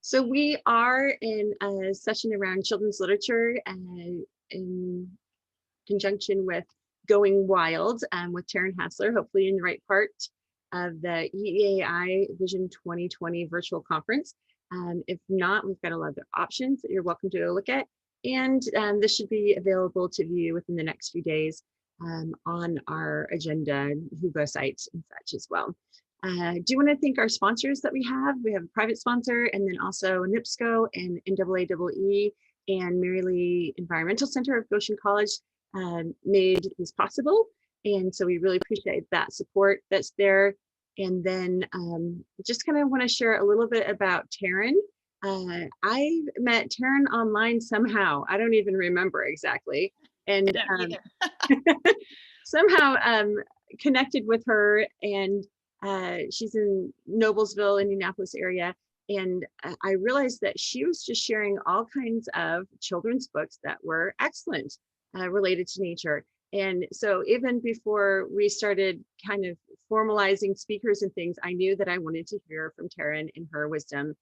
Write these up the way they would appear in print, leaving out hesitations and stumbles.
So we are in a session around children's literature in conjunction with Going Wild with Taryn Hassler, hopefully in the right part of the EEAI Vision 2020 virtual conference. If not, we've got a lot of options that you're welcome to look at. And this should be available to view within the next few days on our agenda, Hugo site and such as well. I do want to thank our sponsors that we have. We have a private sponsor and then also NIPSCO and NAAEE and Mary Lee Environmental Center of Goshen College made this possible. And so we really appreciate that support that's there. And then just kind of want to share a little bit about Taryn. I met Taryn online somehow. I don't even remember exactly. And somehow connected with her, and she's in Noblesville, Indianapolis area. And I realized that she was just sharing all kinds of children's books that were excellent related to nature. And so even before we started kind of formalizing speakers and things, I knew that I wanted to hear from Taryn and her wisdom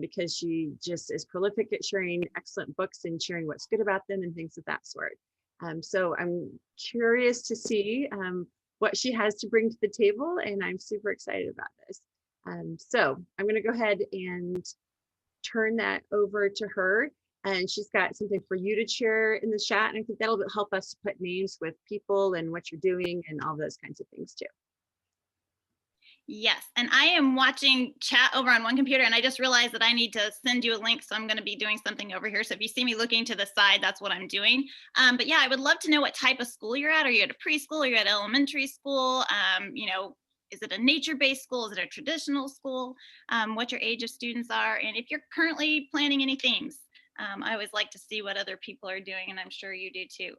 because she just is prolific at sharing excellent books and sharing what's good about them and things of that sort. So I'm curious to see what she has to bring to the table, and I'm super excited about this. So I'm going to go ahead and turn that over to her, and she's got something for you to share in the chat, and I think that'll help us put names with people and what you're doing and all those kinds of things too. Yes, and I am watching chat over on one computer, and I just realized that I need to send you a link, so I'm going to be doing something over here. So if you see me looking to the side, that's what I'm doing. But yeah, I would love to know what type of school you're at. Are you at a preschool? Are you at elementary school? You know, is it a nature-based school? Is it a traditional school? What your age of students are, and if you're currently planning any themes. I always like to see what other people are doing, and I'm sure you do too.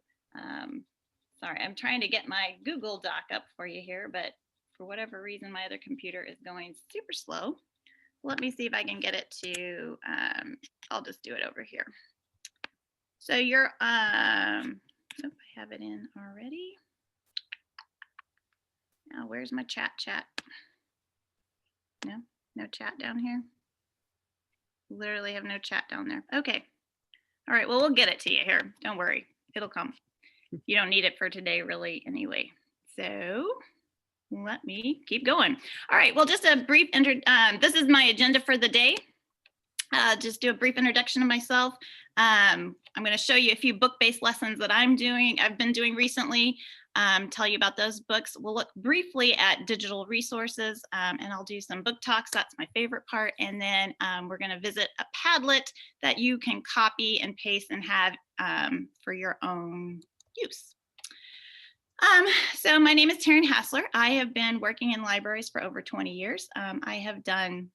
Sorry, I'm trying to get my Google Doc up for you here, but for whatever reason, my other computer is going super slow. Let me see if I can get it to, I'll just do it over here. So you're, oh, I have it in already. Now, where's my chat? No chat down here. Literally have no chat down there. Okay. All right, well, we'll get it to you here. Don't worry, it'll come. You don't need it for today really anyway. So let me keep going. All right, well, just a brief this is my agenda for the day. Just do a brief introduction of myself. I'm going to show you a few book-based lessons that I've been doing recently, tell you about those books. We'll look briefly at digital resources, and I'll do some book talks. That's my favorite part. And then we're going to visit a Padlet that you can copy and paste and have for your own use. So my name is Taryn Hassler. I have been working in libraries for over 20 years. I have done,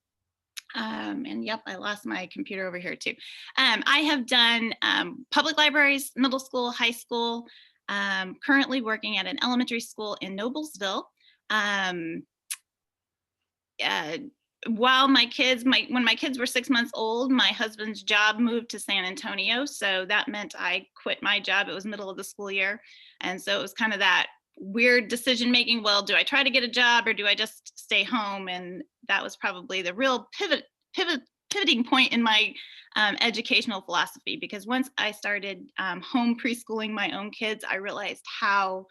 and yep, I lost my computer over here too. I have done public libraries, middle school, high school, currently working at an elementary school in Noblesville. While when my kids were 6 months old, my husband's job moved to San Antonio. So that meant I quit my job. It was middle of the school year. And so it was kind of that weird decision making. Well, do I try to get a job or do I just stay home? And that was probably the real pivoting point in my educational philosophy, because once I started home preschooling my own kids, I realized how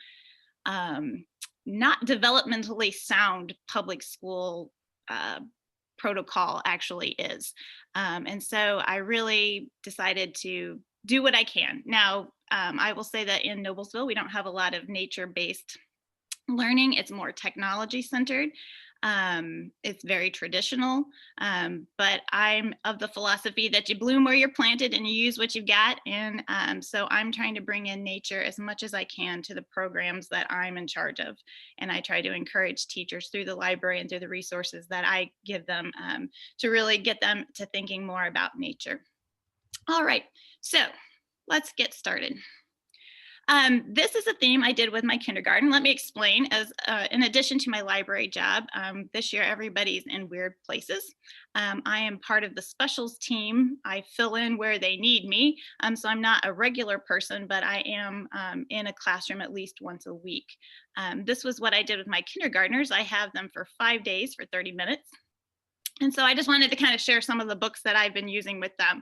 not developmentally sound public school protocol actually is. And so I really decided to do what I can. Now, I will say that in Noblesville, we don't have a lot of nature-based learning. It's more technology-centered. It's very traditional, but I'm of the philosophy that you bloom where you're planted and you use what you've got. And so I'm trying to bring in nature as much as I can to the programs that I'm in charge of. And I try to encourage teachers through the library and through the resources that I give them to really get them to thinking more about nature. All right, so let's get started. This is a theme I did with my kindergarten. Let me explain. As in addition to my library job, this year everybody's in weird places. I am part of the specials team. I fill in where they need me. So I'm not a regular person, but I am in a classroom at least once a week. This was what I did with my kindergartners. I have them for 5 days for 30 minutes. And so I just wanted to kind of share some of the books that I've been using with them.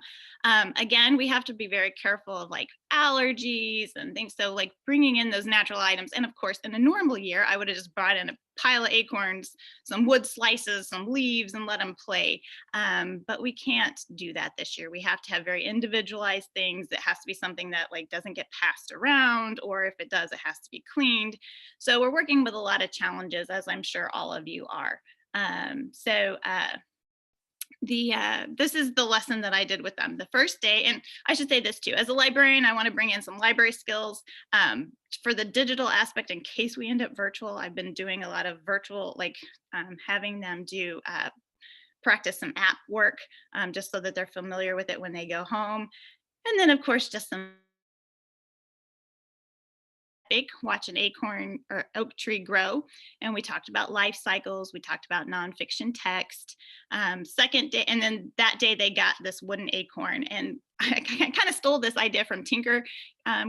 Again, we have to be very careful of like allergies and things. So like bringing in those natural items. And of course, in a normal year, I would have just brought in a pile of acorns, some wood slices, some leaves, and let them play. But we can't do that this year. We have to have very individualized things. It has to be something that like doesn't get passed around, or if it does, it has to be cleaned. So we're working with a lot of challenges, as I'm sure all of you are. This is the lesson that I did with them the first day. And I should say this too, as a librarian, I want to bring in some library skills for the digital aspect in case we end up virtual. I've been doing a lot of virtual, like having them do practice some app work just so that they're familiar with it when they go home. And then of course, just some watch an acorn or oak tree grow. And we talked about life cycles. We talked about nonfiction text. Second day, and then that day they got this wooden acorn. And I kind of stole this idea from Tinker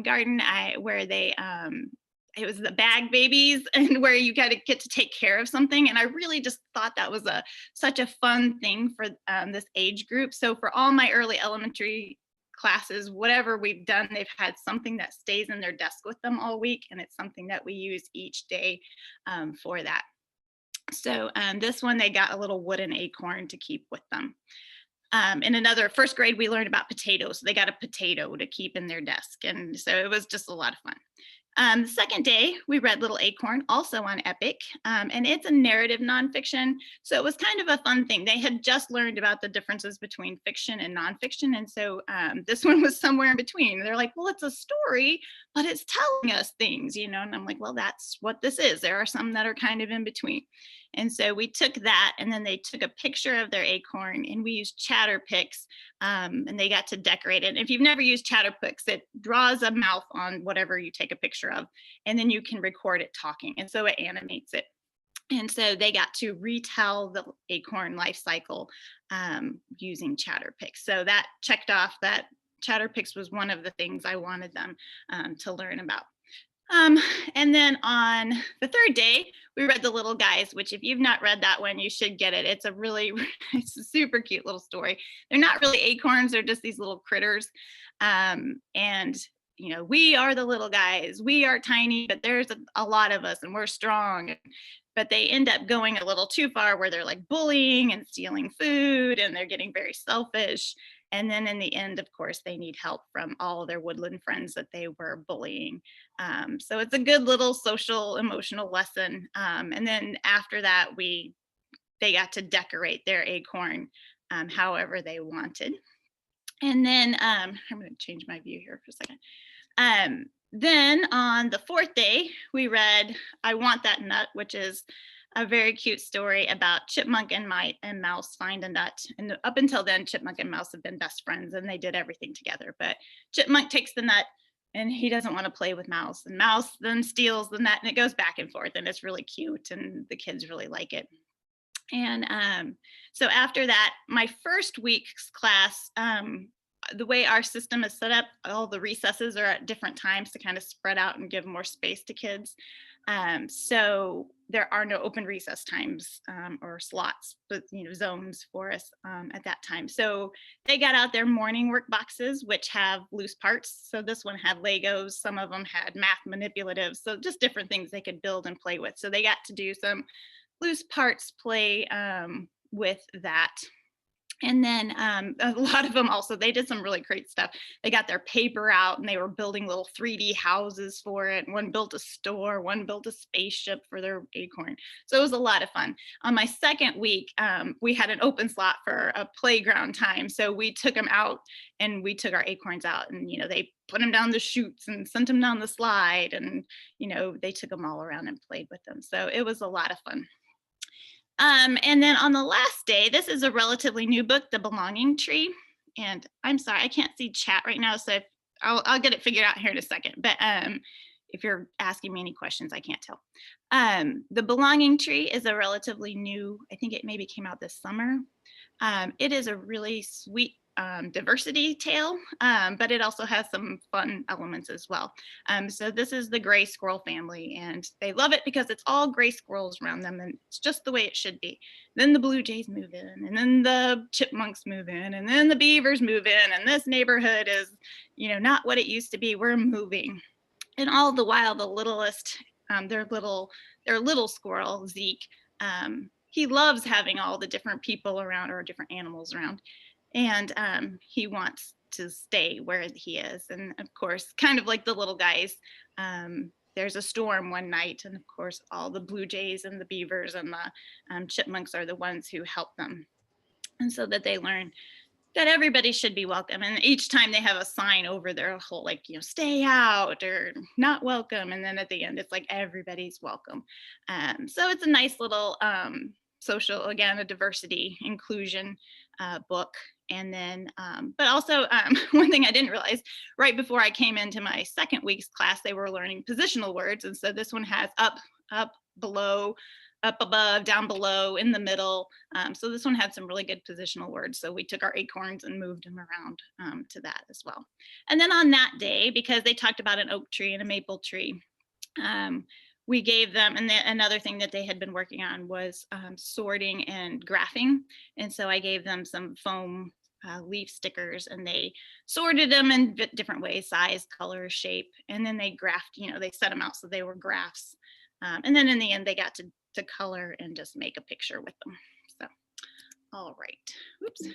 Garden, where they, it was the bag babies and where you gotta get to take care of something. And I really just thought that was such a fun thing for this age group. So for all my early elementary classes, whatever we've done, they've had something that stays in their desk with them all week, and it's something that we use each day for that. So this one, they got a little wooden acorn to keep with them. In another first grade, we learned about potatoes. So they got a potato to keep in their desk, and so it was just a lot of fun. The second day, we read Little Acorn, also on Epic, and it's a narrative nonfiction. So it was kind of a fun thing. They had just learned about the differences between fiction and nonfiction. And so this one was somewhere in between. They're like, well, it's a story, but it's telling us things, you know? And I'm like, well, that's what this is. There are some that are kind of in between. And so we took that, and then they took a picture of their acorn, and we used Chatterpix, and they got to decorate it. And if you've never used Chatterpix, it draws a mouth on whatever you take a picture of, and then you can record it talking. And so it animates it. And so they got to retell the acorn life cycle using Chatterpix. So that checked off that Chatterpix was one of the things I wanted them to learn about. And then on the third day, we read The Little Guys, which if you've not read that one, you should get it. It's it's a super cute little story. They're not really acorns, they're just these little critters. And, you know, we are the little guys. We are tiny, but there's a lot of us and we're strong. But they end up going a little too far where they're like bullying and stealing food, and they're getting very selfish. And then in the end, of course, they need help from all their woodland friends that they were bullying. So it's a good little social, emotional lesson. And then after that, they got to decorate their acorn however they wanted. And then I'm going to change my view here for a second. Then on the fourth day, we read I Want That Nut, which is a very cute story about Chipmunk and Mouse find a nut. And up until then, Chipmunk and Mouse have been best friends and they did everything together. But Chipmunk takes the nut and he doesn't want to play with Mouse. And Mouse then steals the nut, and it goes back and forth, and it's really cute and the kids really like it. And so after that, my first week's class, the way our system is set up, all the recesses are at different times to kind of spread out and give more space to kids. So there are no open recess times or slots, but zones for us at that time. So they got out their morning work boxes, which have loose parts. So this one had Legos, some of them had math manipulatives, so just different things they could build and play with. So they got to do some loose parts play with that. And then a lot of them also, they did some really great stuff. They got their paper out and they were building little 3D houses for it. One built a store, one built a spaceship for their acorn. So it was a lot of fun. On my second week, we had an open slot for a playground time. So we took them out and we took our acorns out, and they put them down the chutes and sent them down the slide, and they took them all around and played with them. So it was a lot of fun. And then on the last day, this is a relatively new book, The Belonging Tree. And I'm sorry, I can't see chat right now, so I'll get it figured out here in a second. But if you're asking me any questions, I can't tell. The Belonging Tree is a relatively new, I think it maybe came out this summer. It is a really sweet diversity tale, but it also has some fun elements as well. So this is the gray squirrel family, and they love it because it's all gray squirrels around them, and it's just the way it should be. Then the blue jays move in, and then the chipmunks move in, and then the beavers move in, and this neighborhood is, not what it used to be. We're moving. And all the while, the littlest, their little squirrel, Zeke, he loves having all the different people around or different animals around. And he wants to stay where he is. And of course, kind of like the little guys, there's a storm one night. And of course, all the blue jays and the beavers and the chipmunks are the ones who help them. And so that they learn that everybody should be welcome. And each time they have a sign over their whole, like, stay out or not welcome. And then at the end, it's like everybody's welcome. So it's a nice little social, again, a diversity inclusion book. And then, but also one thing I didn't realize, right before I came into my second week's class, they were learning positional words. And so this one has up, below, up above, down below, in the middle. So this one had some really good positional words. So we took our acorns and moved them around to that as well. And then on that day, because they talked about an oak tree and a maple tree, we gave them, and another thing that they had been working on was sorting and graphing. And so I gave them some foam leaf stickers, and they sorted them in different ways, size, color, shape, and then they graphed, they set them out so they were graphs. And then in the end, they got to color and just make a picture with them. So, all right. Oops.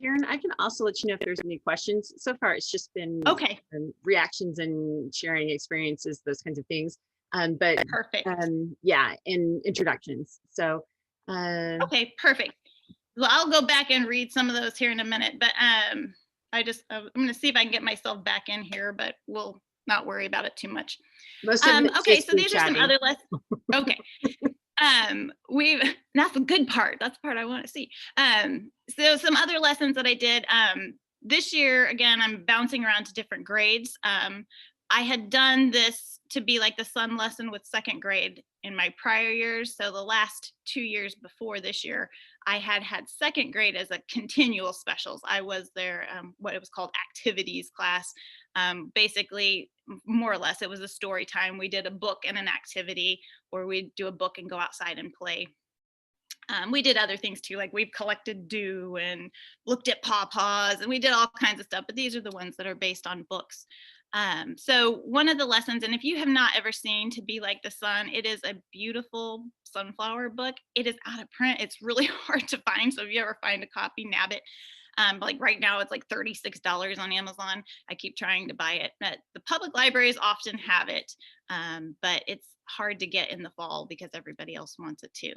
Taryn, I can also let you know if there's any questions. So far, it's just been okay. Reactions and sharing experiences, those kinds of things. But perfect. Yeah, and introductions. So okay, perfect. Well, I'll go back and read some of those here in a minute, but I'm going to see if I can get myself back in here, but we'll not worry about it too much. Most of okay, so these are some other lessons. Okay. That's the good part. That's the part I want to see. So some other lessons that I did this year, again, I'm bouncing around to different grades. I had done this to be like the Sun lesson with second grade in my prior years. So the last 2 years before this year, I had second grade as a continual specials. I was their, what it was called activities class. Basically, more or less, it was a story time. We did a book and an activity, or we'd do a book and go outside and play. We did other things too, like we've collected dew and looked at pawpaws, and we did all kinds of stuff, but these are the ones that are based on books. So one of the lessons, and if you have not ever seen To Be Like the Sun, it is a beautiful sunflower book. It is out of print. It's really hard to find. So if you ever find a copy, nab it. Like right now it's like $36 on Amazon. I keep trying to buy it, but the public libraries often have it. But it's hard to get in the fall because everybody else wants it too.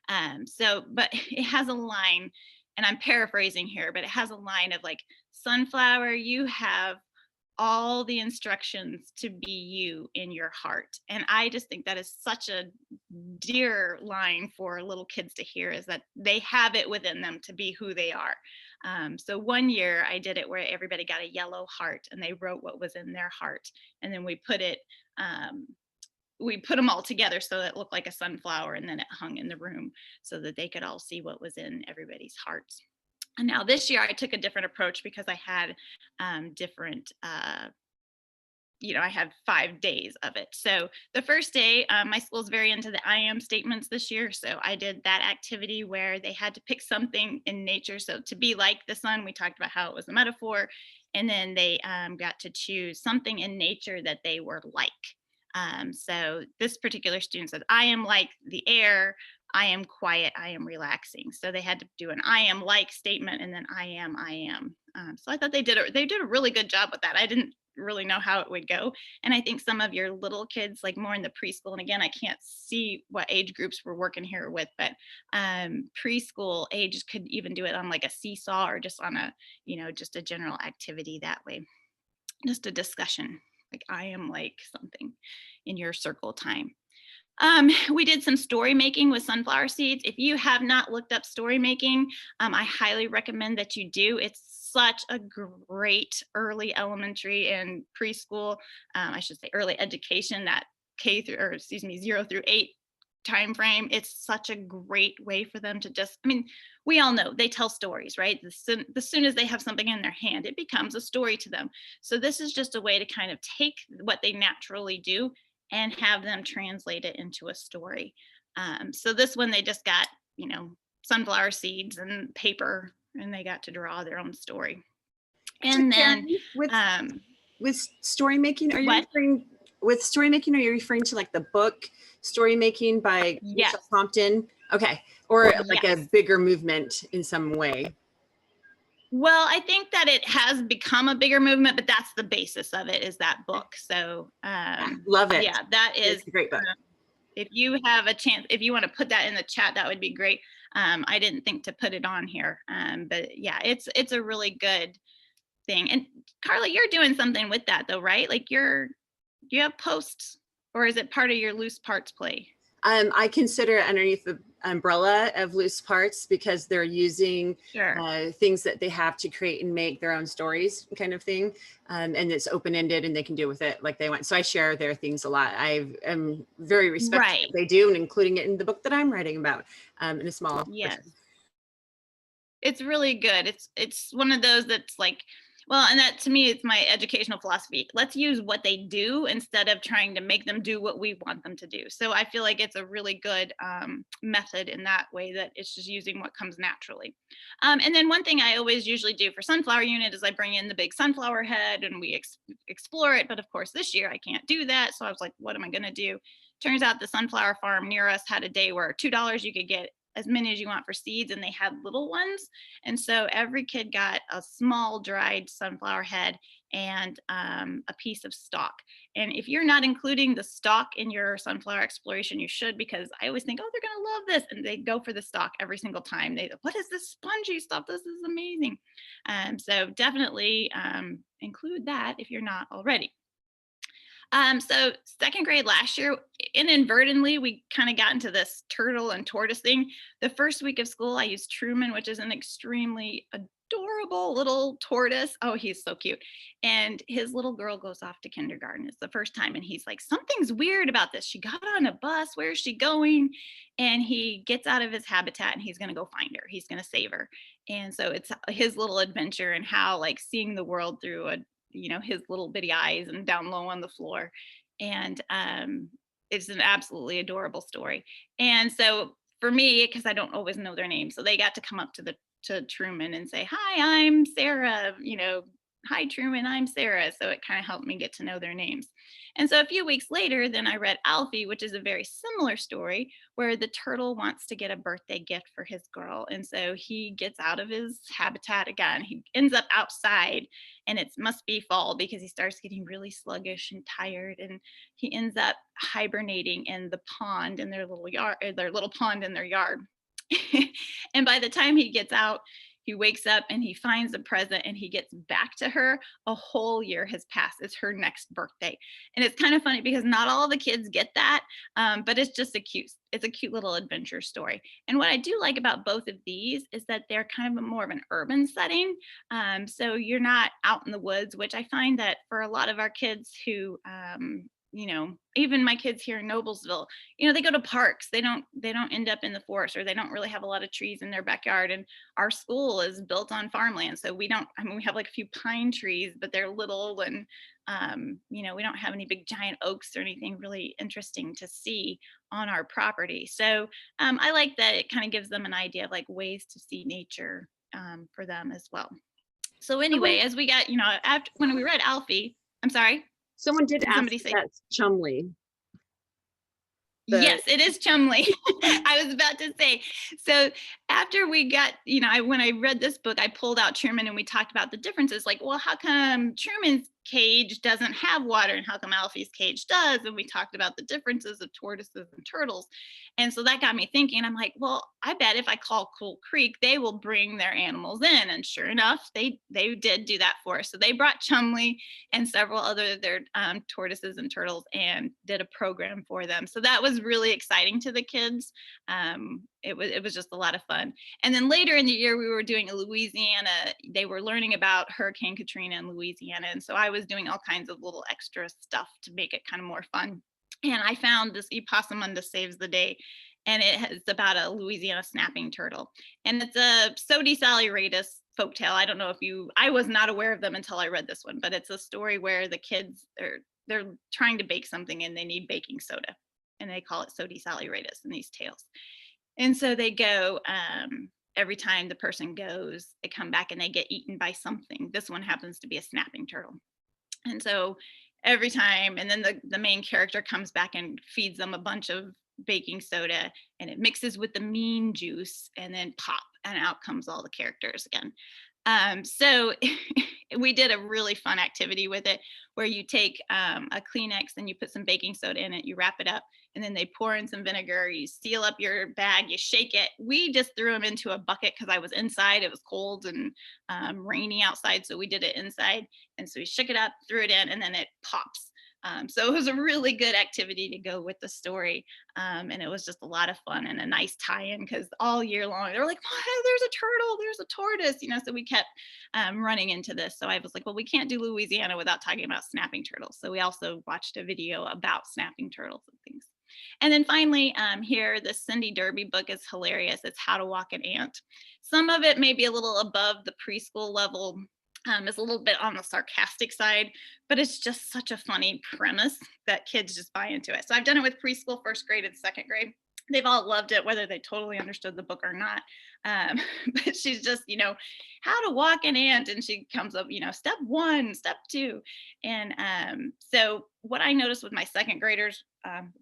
But it has a line, and I'm paraphrasing here, but it has a line of like, sunflower, you have all the instructions to be you in your heart. And I just think that is such a dear line for little kids to hear, is that they have it within them to be who they are. So one year I did it where everybody got a yellow heart, and they wrote what was in their heart. And then we put them all together so it looked like a sunflower, and then it hung in the room so that they could all see what was in everybody's hearts. And now this year I took a different approach because I had different, I had 5 days of it. So the first day, my school's very into the I am statements this year. So I did that activity where they had to pick something in nature. So to be like the sun, we talked about how it was a metaphor. And then they got to choose something in nature that they were like. So this particular student said, I am like the air, I am quiet, I am relaxing. So they had to do an I am like statement, and then I am. So I thought they did a really good job with that. I didn't really know how it would go. And I think some of your little kids, like more in the preschool, and again, I can't see what age groups we're working here with, but preschool ages could even do it on like a seesaw, or just on a, just a general activity that way. Just a discussion, like I am like something in your circle time. We did some story making with sunflower seeds. If you have not looked up story making, I highly recommend that you do. It's such a great early elementary and preschool, I should say early education, that 0 through 8 time frame, it's such a great way for them to just, I mean, we all know they tell stories, right? The soon as they have something in their hand, it becomes a story to them. So this is just a way to kind of take what they naturally do and have them translate it into a story. So this one, they just got, you know, sunflower seeds and paper, and they got to draw their own story. And then with story making, are you what? referring with story making? Are you referring to like the book story making by Yes. Michelle Compton? Okay, or like Yes. a bigger movement in some way. Well, I think that it has become a bigger movement, but that's the basis of it, is that book. So love it. Yeah, that is a great book. If you have a chance, if you want to put that in the chat, that would be great. I didn't think to put it on here, but yeah, it's a really good thing. And Carla, you're doing something with that though, right? Like do you have posts, or is it part of your loose parts play? I consider it underneath the umbrella of loose parts because they're using things that they have to create and make their own stories kind of thing. And it's open-ended and they can do with it like they want. So I share their things a lot. I am very respectful of what they do, and including it in the book that I'm writing about in a small version. It's really good. It's one of those that's like, well, and that to me, it's my educational philosophy. Let's use what they do instead of trying to make them do what we want them to do. So I feel like it's a really good method in that way, that it's just using what comes naturally. And then one thing I always usually do for Sunflower Unit is I bring in the big sunflower head and we explore it. But of course, this year I can't do that. So I was like, what am I going to do? Turns out the sunflower farm near us had a day where $2 you could get as many as you want for seeds, and they had little ones. And so every kid got a small dried sunflower head and a piece of stalk. And if you're not including the stalk in your sunflower exploration, you should, because I always think, oh, they're going to love this. And they go for the stalk every single time. What is this spongy stuff? This is amazing. So definitely include that if you're not already. So second grade last year, inadvertently, we kind of got into this turtle and tortoise thing. The first week of school, I used Truman, which is an extremely adorable little tortoise. Oh, he's so cute. And his little girl goes off to kindergarten. It's the first time. And he's like, something's weird about this. She got on a bus. Where is she going? And he gets out of his habitat and he's going to go find her. He's going to save her. And so it's his little adventure and how, like, seeing the world through his little bitty eyes and down low on the floor. And it's an absolutely adorable story. And so for me, because I don't always know their names, so they got to come up to Truman and say, hi, I'm Sarah, hi Truman, I'm Sarah. So it kind of helped me get to know their names. And so a few weeks later, then I read Alfie, which is a very similar story where the turtle wants to get a birthday gift for his girl. And so he gets out of his habitat again. He ends up outside, and it must be fall because he starts getting really sluggish and tired. And he ends up hibernating in the pond in their little yard, their little pond in their yard. And by the time he gets out, he wakes up and he finds a present and he gets back to her. A whole year has passed. It's her next birthday. And it's kind of funny because not all the kids get that, but it's just a cute little adventure story. And what I do like about both of these is that they're kind of more of an urban setting. So you're not out in the woods, which I find that for a lot of our kids who, even my kids here in Noblesville, they go to parks. They don't end up in the forest, or they don't really have a lot of trees in their backyard. And our school is built on farmland. So we have like a few pine trees, but they're little, and we don't have any big giant oaks or anything really interesting to see on our property. So I like that it kind of gives them an idea of like ways to see nature for them as well. So anyway, as we got, after when we read Alfie, I'm sorry. Someone did ask if that's Chumley. Yes, it is Chumley. I was about to say. So after we got, when I read this book, I pulled out Truman and we talked about the differences. Like, well, how come Truman's cage doesn't have water and how come Alfie's cage does? And we talked about the differences of tortoises and turtles. And so that got me thinking. I'm like, well, I bet if I call Cool Creek, they will bring their animals in. And sure enough, they did do that for us. So they brought Chumley and several other their tortoises and turtles and did a program for them. So that was really exciting to the kids. It was just a lot of fun. And then later in the year, we were doing a Louisiana. They were learning about Hurricane Katrina in Louisiana. And so I was doing all kinds of little extra stuff to make it kind of more fun. And I found this Epossumunda Saves the Day, and it's about a Louisiana snapping turtle. And it's a Sodi Saleratus folktale. I don't know if I was not aware of them until I read this one, but it's a story where the kids they're trying to bake something and they need baking soda. And they call it Sodi Saleratus in these tales. And so they go, every time the person goes, they come back and they get eaten by something. This one happens to be a snapping turtle. And so every time, and then the main character comes back and feeds them a bunch of baking soda, and it mixes with the mean juice, and then pop, and out comes all the characters again. So we did a really fun activity with it where you take a Kleenex and you put some baking soda in it, you wrap it up, and then they pour in some vinegar, you seal up your bag, you shake it. We just threw them into a bucket because I was inside. It was cold and rainy outside, so we did it inside. And so we shook it up, threw it in, and then it pops. So it was a really good activity to go with the story. And it was just a lot of fun and a nice tie-in because all year long, they were like, oh, there's a turtle, there's a tortoise, so we kept running into this. So I was like, well, we can't do Louisiana without talking about snapping turtles. So we also watched a video about snapping turtles and things. And then finally, here, the Cindy Derby book is hilarious. It's How to Walk an Ant. Some of it may be a little above the preschool level. It's a little bit on the sarcastic side, but it's just such a funny premise that kids just buy into it. So I've done it with preschool, first grade, and second grade. They've all loved it, whether they totally understood the book or not. But she's just, how to walk an ant. And she comes up, step 1, step 2. And so what I noticed with my second graders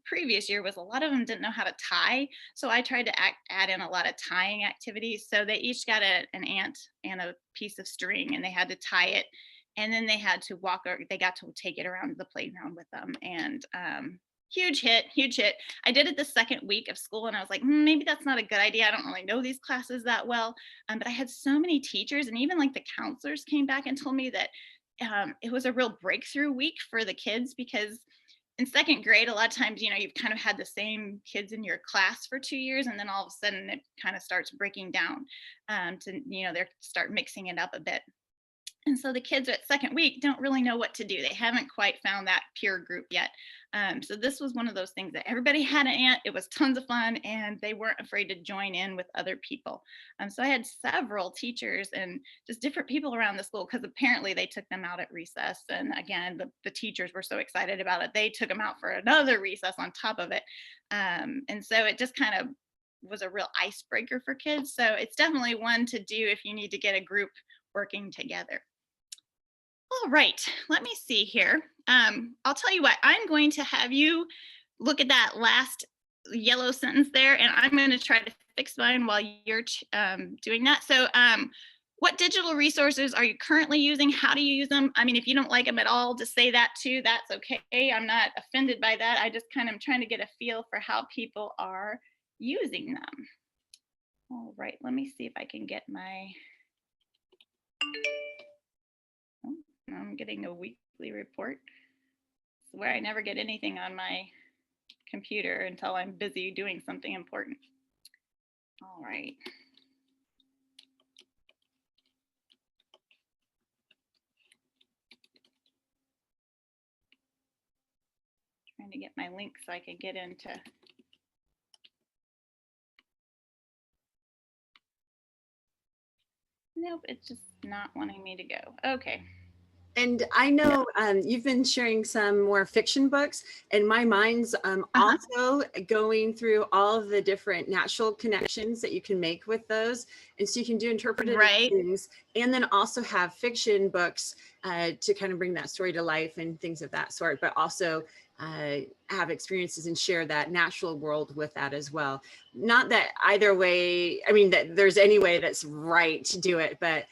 previous year was a lot of them didn't know how to tie. So I tried to add in a lot of tying activities. So they each got an ant and a piece of string, and they had to tie it. And then they had to they got to take it around the playground with them. And huge hit. I did it the second week of school, and I was like, maybe that's not a good idea. I don't really know these classes that well. But I had so many teachers, and even like the counselors came back and told me that it was a real breakthrough week for the kids, because in second grade, a lot of times, you've kind of had the same kids in your class for 2 years, and then all of a sudden it kind of starts breaking down they start mixing it up a bit. And so the kids at second week don't really know what to do. They haven't quite found that peer group yet. So this was one of those things that everybody had an ant. It was tons of fun, and they weren't afraid to join in with other people. So I had several teachers and just different people around the school, because apparently they took them out at recess. And again, the teachers were so excited about it, they took them out for another recess on top of it. And so it just kind of was a real icebreaker for kids. So it's definitely one to do if you need to get a group working together. All right, let me see here. I'll tell you what, I'm going to have you look at that last yellow sentence there, and I'm going to try to fix mine while you're doing that. So what digital resources are you currently using? How do you use them? I mean, if you don't like them at all, just say that too. That's okay. I'm not offended by that. I just kind of am trying to get a feel for how people are using them. All right, let me see if I can get my... I'm getting a weekly report. It's where I never get anything on my computer until I'm busy doing something important. All right. Trying to get my link so I can get into... Nope, it's just not wanting me to go. Okay. And I know you've been sharing some more fiction books, and my mind's also going through all of the different natural connections that you can make with those. And so you can do interpretive things, and then also have fiction books to kind of bring that story to life and things of that sort, but also have experiences and share that natural world with that as well. Not that either way, I mean, that there's any way that's right to do it, but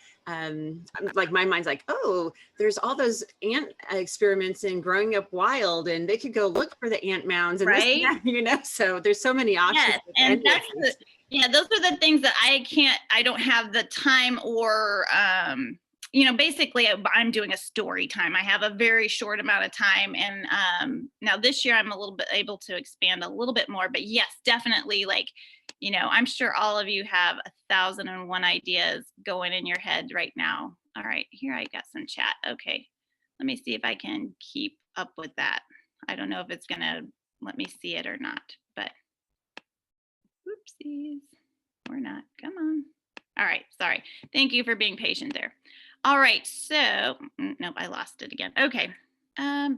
like my mind's like, oh, there's all those ant experiments in Growing Up Wild, and they could go look for the ant mounds, and this, so there's so many options. Yes, and that's those are the things that I don't have the time or basically I'm doing a story time. I have a very short amount of time, and now this year I'm a little bit able to expand a little bit more, but yes, definitely, like, I'm sure all of you have 1,001 ideas going in your head right now. All right, here I got some chat. Okay, let me see if I can keep up with that. I don't know if it's gonna let me see it or not, but whoopsies, or not. Come on. All right, sorry. Thank you for being patient there. All right, so nope, I lost it again. Okay.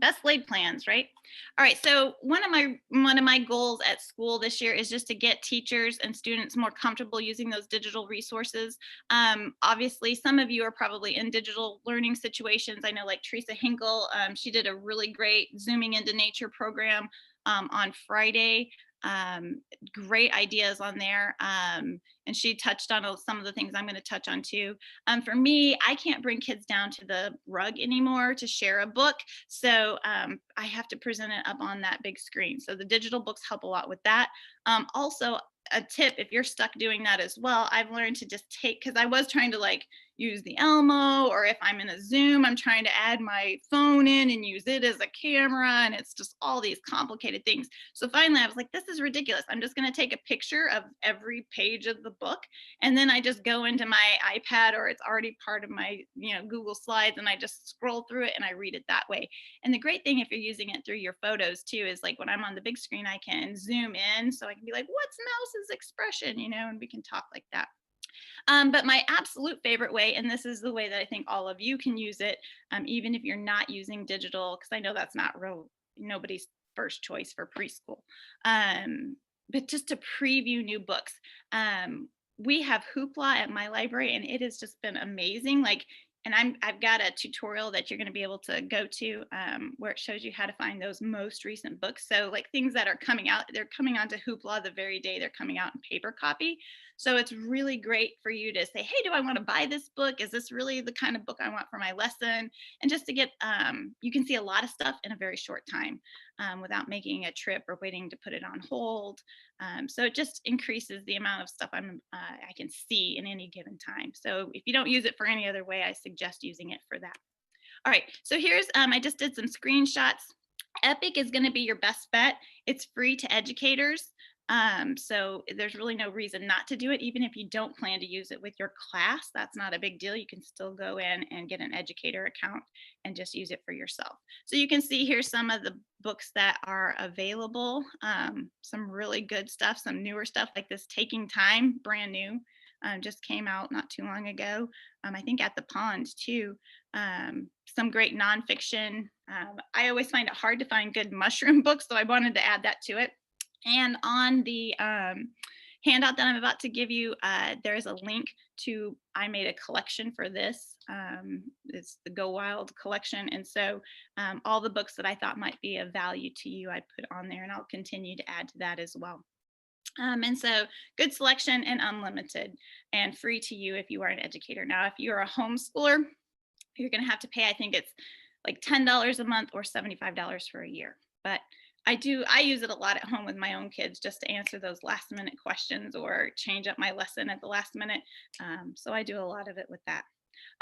Best laid plans, right? All right, so one of my goals at school this year is just to get teachers and students more comfortable using those digital resources. Obviously, some of you are probably in digital learning situations. I know, like Teresa Hinkle, she did a really great Zooming into Nature program on Friday. Great ideas on there. And she touched on some of the things I'm going to touch on too. For me, I can't bring kids down to the rug anymore to share a book. So I have to present it up on that big screen. So the digital books help a lot with that. Also, a tip, if you're stuck doing that as well, I've learned to just because I was trying to like use the Elmo, or if I'm in a Zoom, I'm trying to add my phone in and use it as a camera, and it's just all these complicated things. So finally I was like, this is ridiculous. I'm just going to take a picture of every page of the book, and then I just go into my iPad, or it's already part of my Google Slides, and I just scroll through it and I read it that way. And the great thing, if you're using it through your photos too, is like when I'm on the big screen, I can zoom in, so I can be like, what's Mouse's expression, and we can talk like that. But my absolute favorite way, and this is the way that I think all of you can use it, even if you're not using digital, because I know that's not nobody's first choice for preschool, but just to preview new books. We have Hoopla at my library, and it has just been amazing. And I've got a tutorial that you're going to be able to go to where it shows you how to find those most recent books. So like things that are coming out, they're coming onto Hoopla the very day they're coming out in paper copy. So it's really great for you to say, hey, do I want to buy this book? Is this really the kind of book I want for my lesson? And just to get, you can see a lot of stuff in a very short time without making a trip or waiting to put it on hold. So it just increases the amount of stuff I can see in any given time. So if you don't use it for any other way, I suggest using it for that. All right, so here's, I just did some screenshots. Epic is going to be your best bet. It's free to educators. So there's really no reason not to do it. Even if you don't plan to use it with your class, that's not a big deal. You can still go in and get an educator account and just use it for yourself. So you can see here some of the books that are available, some really good stuff, some newer stuff like this Taking Time, brand new, just came out not too long ago. I think at the Pond too. Some great nonfiction. I always find it hard to find good mushroom books, so I wanted to add that to it. And on the handout that I'm about to give you, there's a link to, I made a collection for this. It's the Go Wild collection. And so all the books that I thought might be of value to you, I put on there, and I'll continue to add to that as well. And so good selection and unlimited and free to you if you are an educator. Now, if you're a homeschooler, you're going to have to pay, I think it's like $10 a month or $75 for a year. But I use it a lot at home with my own kids just to answer those last minute questions or change up my lesson at the last minute. So I do a lot of it with that.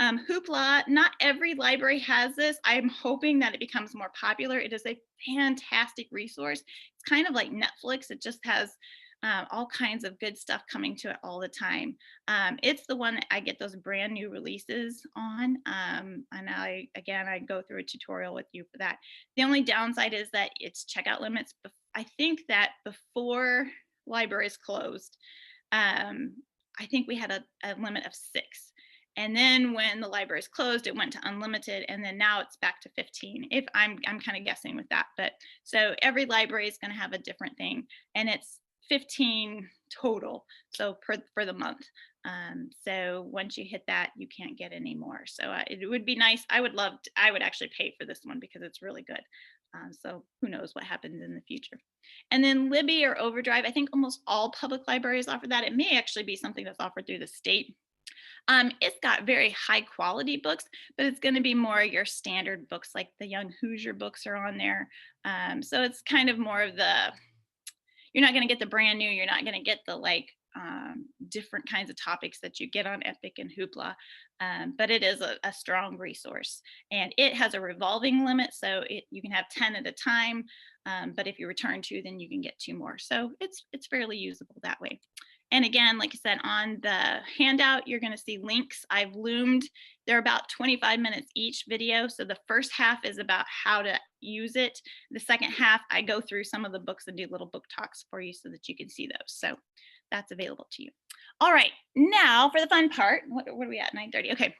Hoopla, not every library has this. I'm hoping that it becomes more popular. It is a fantastic resource. It's kind of like Netflix. It just has all kinds of good stuff coming to it all the time. It's the one that I get those brand new releases on. And I go through a tutorial with you for that. The only downside is that it's checkout limits. I think that before libraries closed, I think we had a limit of 6. And then when the libraries closed, it went to unlimited, and then now it's back to 15. If I'm kind of guessing with that, but so every library is going to have a different thing, and it's 15 total. So for the month. So once you hit that, you can't get any more. So it would be nice. I would actually pay for this one because it's really good. So who knows what happens in the future. And then Libby or Overdrive, I think almost all public libraries offer that. It may actually be something that's offered through the state. It's got very high quality books, but it's going to be more your standard books, like the Young Hoosier books are on there. So it's kind of more of you're not going to get the brand new, you're not going to get the different kinds of topics that you get on Epic and Hoopla, but it is a strong resource, and it has a revolving limit, so you can have 10 at a time, but if you return 2, then you can get 2 more. So it's fairly usable that way. And again, like I said, on the handout, you're going to see links. I've loomed. They're about 25 minutes each video. So the first half is about how to use it. The second half, I go through some of the books and do little book talks for you so that you can see those. So that's available to you. All right, now for the fun part. What are we at? 9:30. Okay.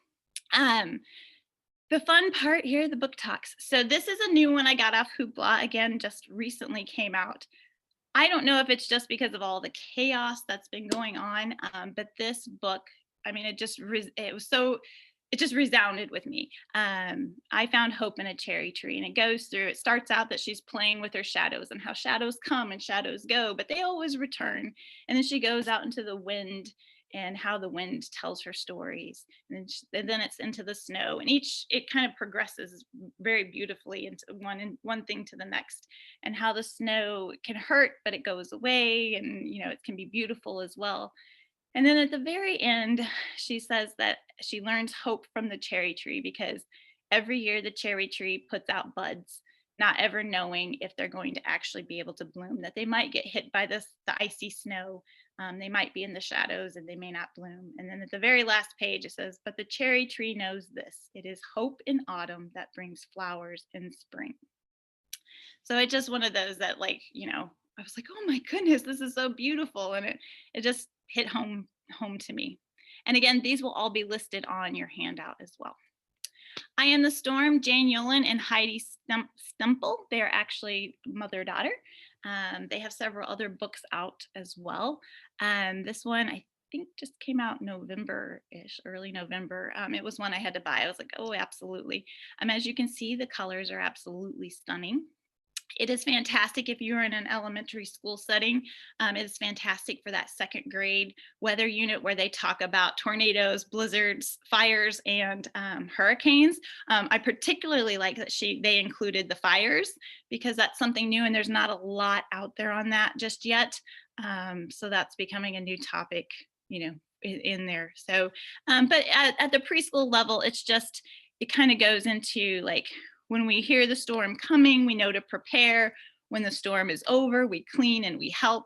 The fun part here, the book talks. So this is a new one I got off Hoopla. Again, just recently came out. I don't know if it's just because of all the chaos that's been going on, but this book, I mean, it just resounded with me. I found hope in a cherry tree, and it starts out that she's playing with her shadows and how shadows come and shadows go, but they always return. And then she goes out into the wind and how the wind tells her stories. And then it's into the snow, and it kind of progresses very beautifully into one thing to the next, and how the snow can hurt, but it goes away, and it can be beautiful as well. And then at the very end, she says that she learns hope from the cherry tree because every year the cherry tree puts out buds, not ever knowing if they're going to actually be able to bloom, that they might get hit by the icy snow. They might be in the shadows and they may not bloom. And then at the very last page, it says, but the cherry tree knows this. It is hope in autumn that brings flowers in spring. So it's just one of those that I was like, oh my goodness, this is so beautiful. And it just hit home to me. And again, these will all be listed on your handout as well. I Am the Storm, Jane Yolen and Heidi Stemple. They're actually mother-daughter. They have several other books out as well. This one, I think, just came out November-ish, early November. It was one I had to buy. I was like, oh, absolutely. As you can see, the colors are absolutely stunning. It is fantastic if you're in an elementary school setting. It is fantastic for that second grade weather unit where they talk about tornadoes, blizzards, fires, and hurricanes. I particularly like that they included the fires because that's something new and there's not a lot out there on that just yet. So that's becoming a new topic, in there. So, but at the preschool level, it kind of goes into like, when we hear the storm coming, we know to prepare. When the storm is over, we clean and we help.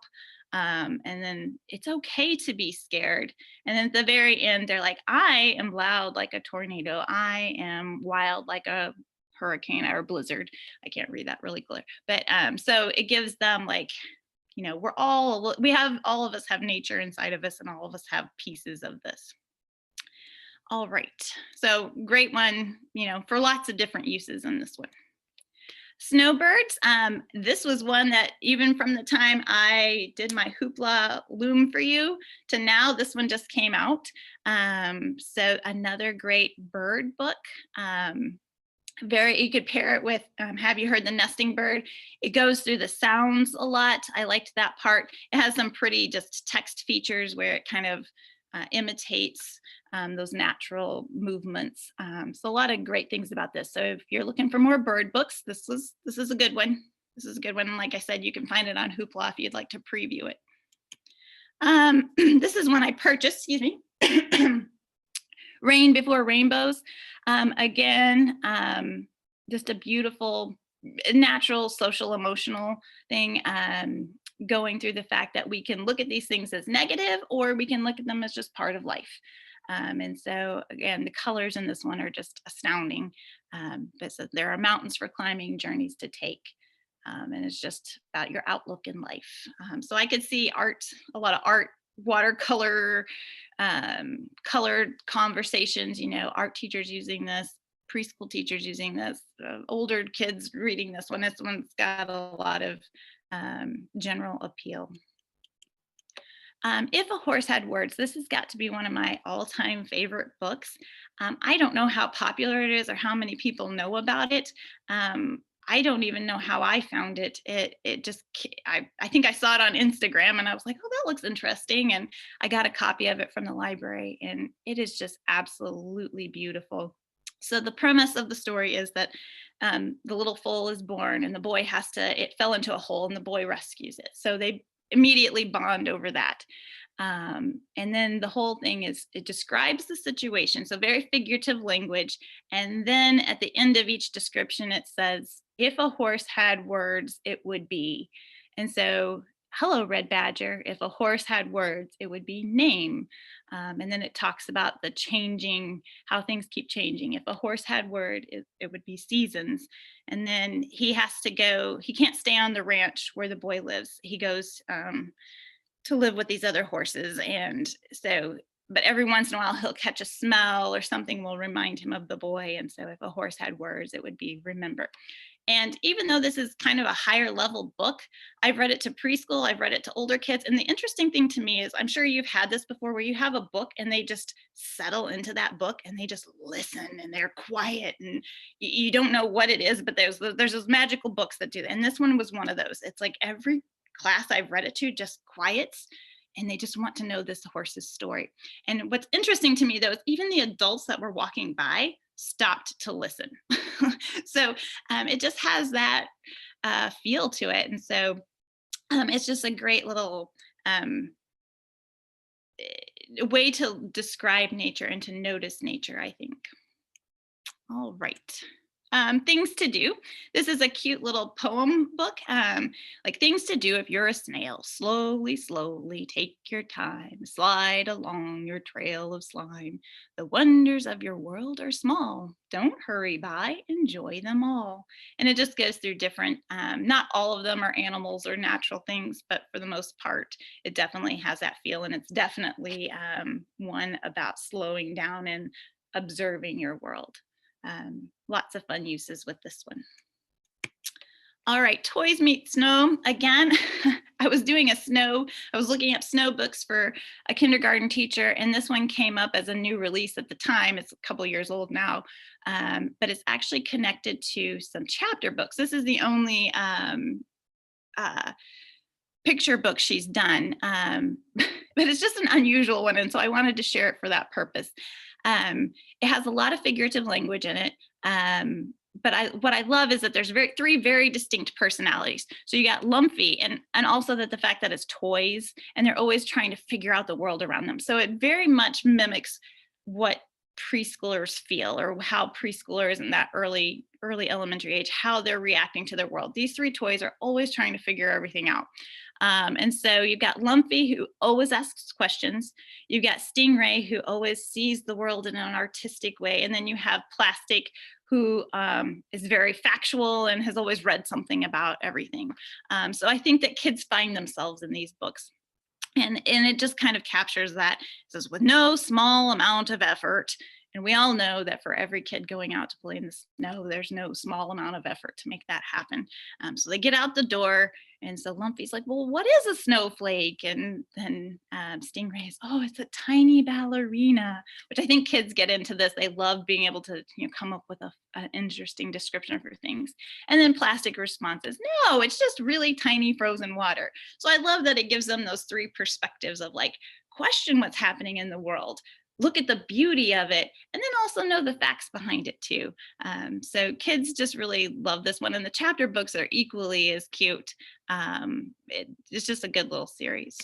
And then it's okay to be scared. And then at the very end, they're like, I am loud like a tornado. I am wild like a hurricane or a blizzard. I can't read that really clear. But so it gives them like, all of us have nature inside of us, and all of us have pieces of this. All right, so great one, for lots of different uses in this one. Snowbirds, this was one that even from the time I did my Hoopla loom for you to now, this one just came out. So another great bird book. You could pair it with, have you heard the nesting bird? It goes through the sounds a lot. I liked that part. It has some pretty just text features where it kind of imitates those natural movements. So a lot of great things about this. So if you're looking for more bird books, this is a good one. This is a good one. And like I said, you can find it on Hoopla if you'd like to preview it. This is one I purchased, excuse me. Rain Before Rainbows. Again, just a beautiful, natural, social, emotional thing. Going through the fact that we can look at these things as negative, or we can look at them as just part of life. And so again, the colors in this one are just astounding. But so there are mountains for climbing, journeys to take. And it's just about your outlook in life. So I could see a lot of art, watercolor, colored conversations, art teachers using this, preschool teachers using this, older kids reading this one. This one's got a lot of general appeal. If a Horse Had Words, this has got to be one of my all-time favorite books. I don't know how popular it is or how many people know about it. I don't even know how I found it. I think I saw it on Instagram and I was like, oh, that looks interesting. And I got a copy of it from the library, and it is just absolutely beautiful. So the premise of the story is that the little foal is born, and the boy it fell into a hole, and the boy rescues it. So they immediately bond over that. And then the whole thing it describes the situation. So very figurative language. And then at the end of each description, it says, if a horse had words, it would be. And so hello, Red Badger. If a horse had words, it would be name. And then it talks about the changing, how things keep changing. If a horse had word, it would be seasons. And then he has to go, he can't stay on the ranch where the boy lives. He goes to live with these other horses. And so, but every once in a while he'll catch a smell or something will remind him of the boy. And so if a horse had words, it would be remember. And even though this is kind of a higher level book, I've read it to preschool, I've read it to older kids. And the interesting thing to me is, I'm sure you've had this before, where you have a book and they just settle into that book and they just listen and they're quiet and you don't know what it is, but there's those magical books that do that. And this one was one of those. It's like every class I've read it to just quiets and they just want to know this horse's story. And what's interesting to me though is even the adults that were walking by stopped to listen. So it just has that feel to it. And so it's just a great little way to describe nature and to notice nature, I think. All right. Things to do. This is a cute little poem book. Like things to do if you're a snail. Slowly, slowly, take your time. Slide along your trail of slime. The wonders of your world are small. Don't hurry by. Enjoy them all. And it just goes through different, not all of them are animals or natural things, but for the most part, it definitely has that feel. And it's definitely one about slowing down and observing your world. Lots of fun uses with this one. All right, Toys Meet Snow. Again, I was looking up snow books for a kindergarten teacher, and this one came up as a new release at the time. It's a couple years old now, but it's actually connected to some chapter books. This is the only picture book she's done, but it's just an unusual one, and so I wanted to share it for that purpose. It has a lot of figurative language in it. But what I love is that there's three very distinct personalities. So you got Lumpy and also that the fact that it's toys and they're always trying to figure out the world around them. So it very much mimics what preschoolers feel, or how preschoolers in that early elementary age, how they're reacting to their world. These three toys are always trying to figure everything out. And so you've got Lumpy, who always asks questions. You've got Stingray, who always sees the world in an artistic way. And then you have Plastic, who is very factual and has always read something about everything. So I think that kids find themselves in these books. And it just kind of captures that. It says, with no small amount of effort. And we all know that for every kid going out to play in the snow, there's no small amount of effort to make that happen. So they get out the door, and so Lumpy's like, well, what is a snowflake? And then Stingray is, oh, it's a tiny ballerina, which I think kids get into this. They love being able to come up with an interesting description for things. And then Plastic responses, no, it's just really tiny frozen water. So I love that it gives them those three perspectives of like, question what's happening in the world, look at the beauty of it, and then also know the facts behind it too. So kids just really love this one, and the chapter books are equally as cute. It's just a good little series.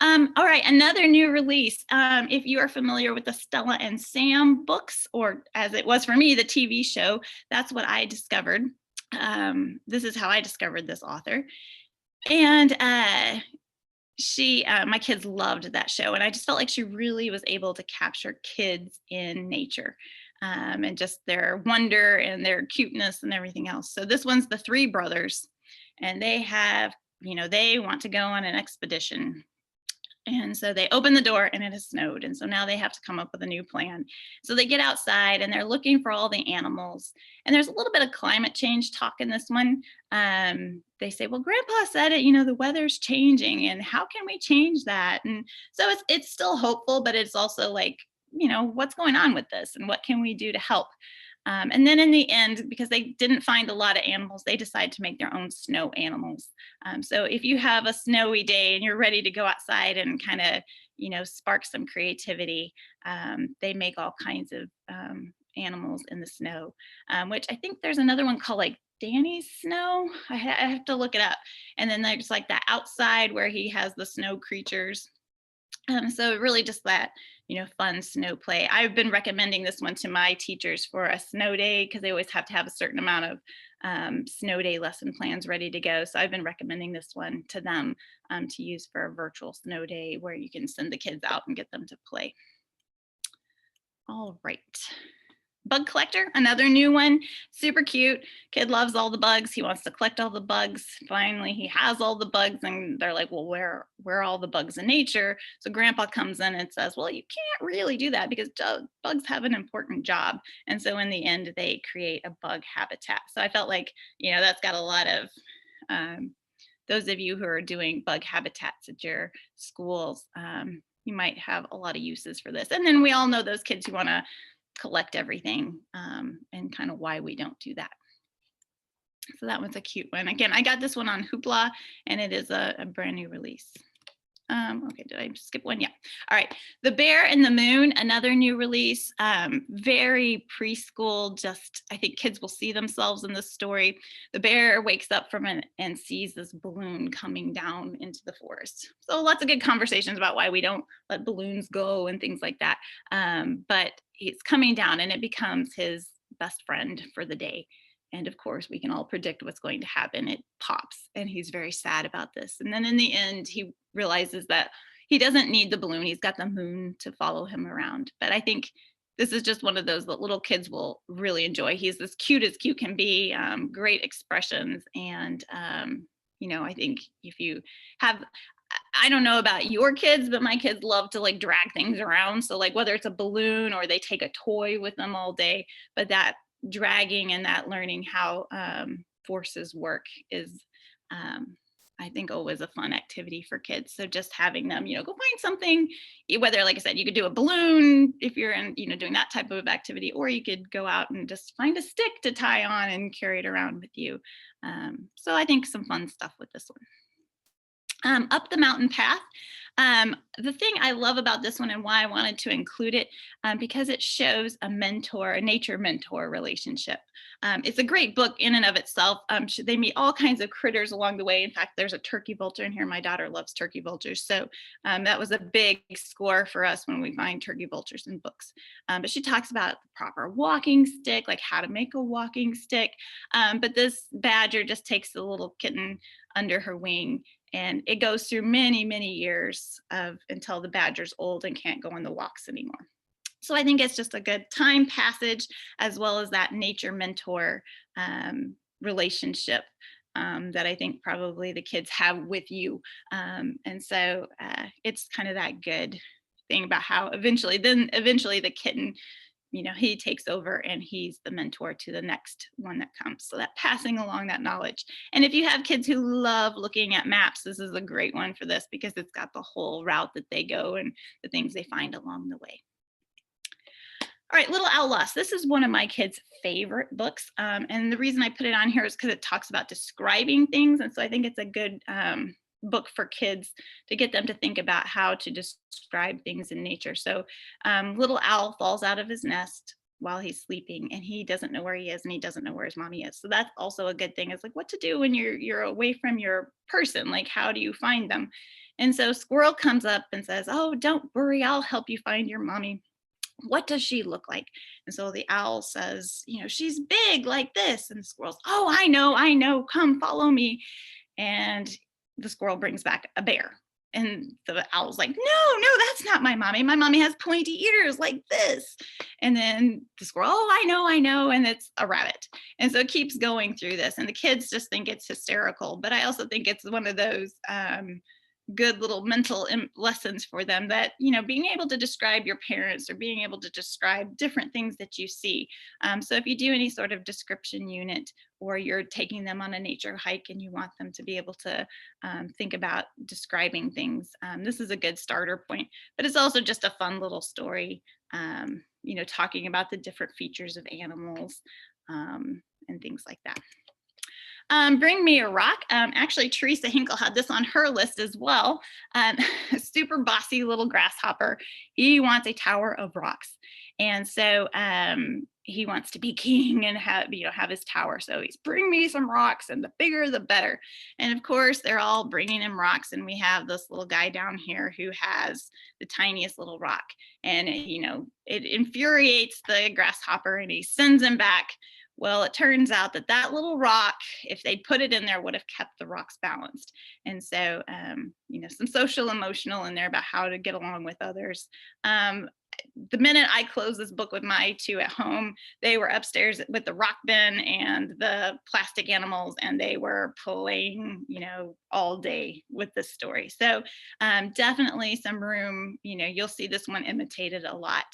All right, another new release. If you are familiar with the Stella and Sam books, or as it was for me, the TV show, that's what I discovered. This is how I discovered this author. And my kids loved that show, and I just felt like she really was able to capture kids in nature, and just their wonder and their cuteness and everything else. So this one's the three brothers, and they have, they want to go on an expedition. And so they open the door and it has snowed. And so now they have to come up with a new plan. So they get outside and they're looking for all the animals. And there's a little bit of climate change talk in this one. They say, well, Grandpa said it, the weather's changing, and how can we change that? And so it's still hopeful, but it's also like, what's going on with this and what can we do to help? And then in the end, because they didn't find a lot of animals, they decide to make their own snow animals. So if you have a snowy day and you're ready to go outside and kind of, spark some creativity, they make all kinds of animals in the snow, which I think there's another one called like Danny's Snow. I have to look it up. And then there's like that outside where he has the snow creatures. So really just that, fun snow play. I've been recommending this one to my teachers for a snow day because they always have to have a certain amount snow day lesson plans ready to go. So I've been recommending this one to them to use for a virtual snow day where you can send the kids out and get them to play. All right. Bug collector, another new one, super cute. Kid loves all the bugs. He wants to collect all the bugs. Finally, he has all the bugs, and they're like, well, where are all the bugs in nature? So grandpa comes in and says, well, you can't really do that because bugs have an important job. And so in the end, they create a bug habitat. So I felt like, that's got a lot of, those of you who are doing bug habitats at your schools, you might have a lot of uses for this. And then we all know those kids who want to collect everything and kind of why we don't do that. So that one's a cute one. Again, I got this one on Hoopla, and it is a brand new release. Okay, did I skip one? Yeah. All right. The Bear and the Moon, another new release. Very preschool, just I think kids will see themselves in this story. The bear wakes up from it and sees this balloon coming down into the forest. So lots of good conversations about why we don't let balloons go and things like that. But it's coming down and it becomes his best friend for the day. And of course, we can all predict what's going to happen. It pops, and he's very sad about this. And then in the end, he realizes that he doesn't need the balloon. He's got the moon to follow him around. But I think this is just one of those that little kids will really enjoy. He's as cute can be, great expressions. And, I think if you have, I don't know about your kids, but my kids love to like drag things around. So like whether it's a balloon or they take a toy with them all day, but that dragging and that learning how forces work is I think always a fun activity for kids. So just having them go find something, whether like I said you could do a balloon if you're in doing that type of activity, or you could go out and just find a stick to tie on and carry it around with you. So I think some fun stuff with this one. Up the Mountain Path. The thing I love about this one and why I wanted to include it, because it shows a nature mentor relationship. It's a great book in and of itself. They meet all kinds of critters along the way. In fact, there's a turkey vulture in here. My daughter loves turkey vultures. So that was a big score for us when we find turkey vultures in books. But she talks about the proper walking stick, like how to make a walking stick. But this badger just takes the little kitten under her wing, and it goes through many, many years until the badger's old and can't go on the walks anymore. So I think it's just a good time passage, as well as that nature mentor relationship that I think probably the kids have with you. And so it's kind of that good thing about how eventually the kitten, he takes over and he's the mentor to the next one that comes. So that passing along that knowledge. And if you have kids who love looking at maps, this is a great one for this because it's got the whole route that they go and the things they find along the way. All right, Little Owl Lost. This is one of my kids' favorite books. And the reason I put it on here is because it talks about describing things. And so I think it's a good book for kids to get them to think about how to describe things in nature. So little owl falls out of his nest while he's sleeping, and he doesn't know where he is, and he doesn't know where his mommy is. So that's also a good thing. It's like what to do when you're away from your person. Like how do you find them? And so Squirrel comes up and says, "Oh, don't worry, I'll help you find your mommy. What does she look like?" And so the owl says, "She's big like this." And the squirrel's, "Oh, I know, come follow me." And the squirrel brings back a bear. And the owl's like, no, that's not my mommy. My mommy has pointy ears like this. And then the squirrel, "Oh, I know. And it's a rabbit." And so it keeps going through this. And the kids just think it's hysterical. But I also think it's one of those good little mental lessons for them that, being able to describe your parents or being able to describe different things that you see. So if you do any sort of description unit, or you're taking them on a nature hike and you want them to be able to think about describing things, this is a good starter point. But it's also just a fun little story, talking about the different features of animals and things like that. Bring Me a Rock. Actually, Teresa Hinkle had this on her list as well. Super bossy little grasshopper. He wants a tower of rocks. And so he wants to be king and have his tower. So he's bring me some rocks, and the bigger, the better. And of course, they're all bringing him rocks. And we have this little guy down here who has the tiniest little rock. And, it infuriates the grasshopper, and he sends him back Well, it turns out that that little rock, if they'd put it in there, would have kept the rocks balanced. And so, some social, emotional in there about how to get along with others. The minute I closed this book with my two at home, they were upstairs with the rock bin and the plastic animals, and they were playing, all day with this story. So definitely some room, you'll see this one imitated a lot.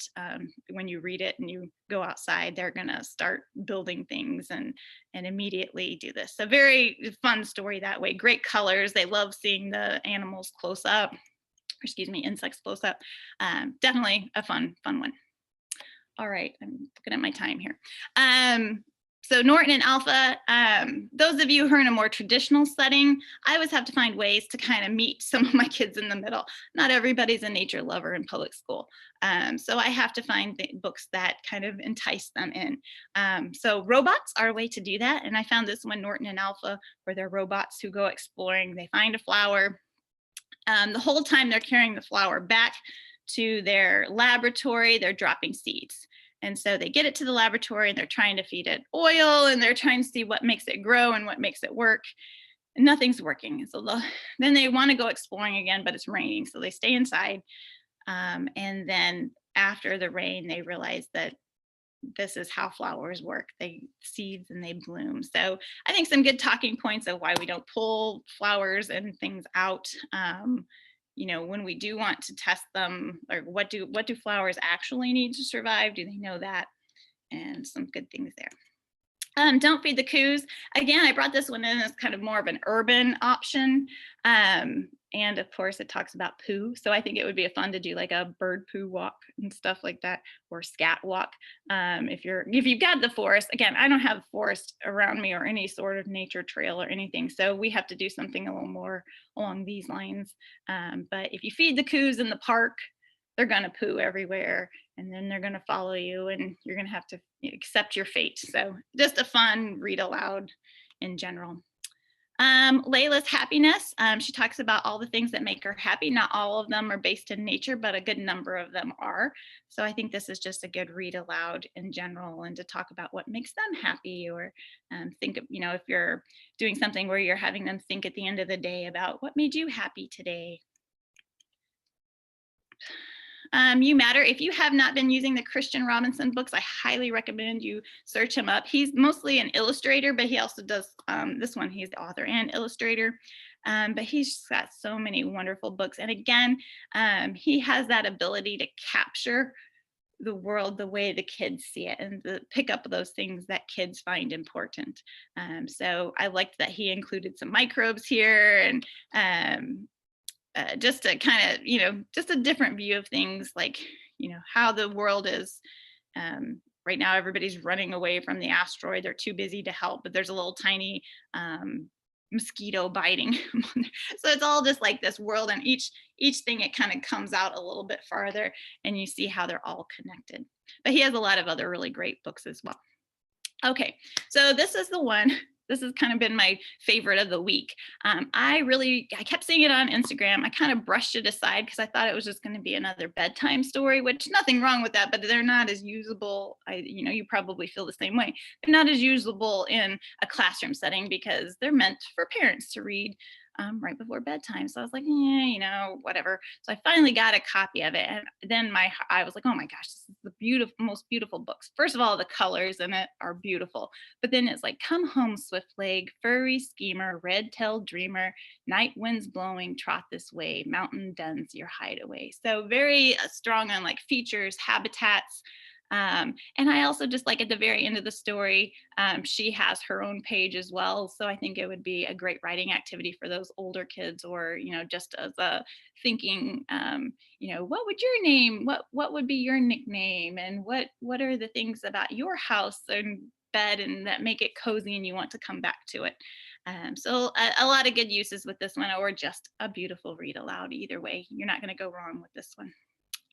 When you read it and you go outside, they're going to start building things and immediately do this. So very fun story that way. Great colors. They love seeing the animals close up. Insects close up. Definitely a fun one. All right, I'm looking at my time here. So Norton and Alpha, those of you who are in a more traditional setting, I always have to find ways to kind of meet some of my kids in the middle. Not everybody's a nature lover in public school. So I have to find books that kind of entice them in. So robots are a way to do that. And I found this one, Norton and Alpha, where they're robots who go exploring. They find a flower. The whole time they're carrying the flower back to their laboratory, they're dropping seeds. And so they get it to the laboratory and they're trying to feed it oil and they're trying to see what makes it grow and what makes it work. And nothing's working. So then they want to go exploring again, but it's raining. So they stay inside. And then after the rain, they realize that this is how flowers work. They seeds and they bloom. So I think some good talking points of why we don't pull flowers and things out. When we do want to test them, or what do flowers actually need to survive? Do they know that? And some good things there. Don't feed the coos. Again, I brought this one in as kind of more of an urban option. And of course it talks about poo. So I think it would be fun to do like a bird poo walk and stuff like that, or scat walk. If you've got the forest, again, I don't have forest around me or any sort of nature trail or anything. So we have to do something a little more along these lines. But if you feed the coos in the park, they're gonna poo everywhere, and then they're gonna follow you and you're gonna have to accept your fate. So just a fun read aloud in general. Layla's happiness. She talks about all the things that make her happy. Not all of them are based in nature, but a good number of them are. So I think this is just a good read aloud in general, and to talk about what makes them happy, or think of, if you're doing something where you're having them think at the end of the day about what made you happy today. You Matter. If you have not been using the Christian Robinson books, I highly recommend you search him up. He's mostly an illustrator, but he also does this one. He's the author and illustrator. But he's got so many wonderful books. And again, he has that ability to capture the world the way the kids see it, and to pick up those things that kids find important. So I liked that he included some microbes here, and just to kind of, just a different view of things, like, how the world is. Right now, everybody's running away from the asteroid. They're too busy to help, but there's a little tiny mosquito biting. So it's all just like this world, and each thing, it kind of comes out a little bit farther, and you see how they're all connected. But he has a lot of other really great books as well. Okay, so this is the one. This has kind of been my favorite of the week. I kept seeing it on Instagram. I kind of brushed it aside because I thought it was just going to be another bedtime story, which nothing wrong with that, but they're not as usable. You probably feel the same way. They're not as usable in a classroom setting because they're meant for parents to read right before bedtime. So I was like, whatever. So I finally got a copy of it. And then I was like, oh my gosh, this is the most beautiful books. First of all, the colors in it are beautiful. But then it's like, come home, swift leg, furry schemer, red-tailed dreamer, night winds blowing, trot this way, mountain dens your hideaway. So very strong on like features, habitats. And I also just like at the very end of the story, she has her own page as well. So I think it would be a great writing activity for those older kids, or, just as a thinking, what would your name, what would be your nickname, and what are the things about your house and bed and that make it cozy and you want to come back to it. So a lot of good uses with this one, or just a beautiful read aloud. Either way, you're not going to go wrong with this one.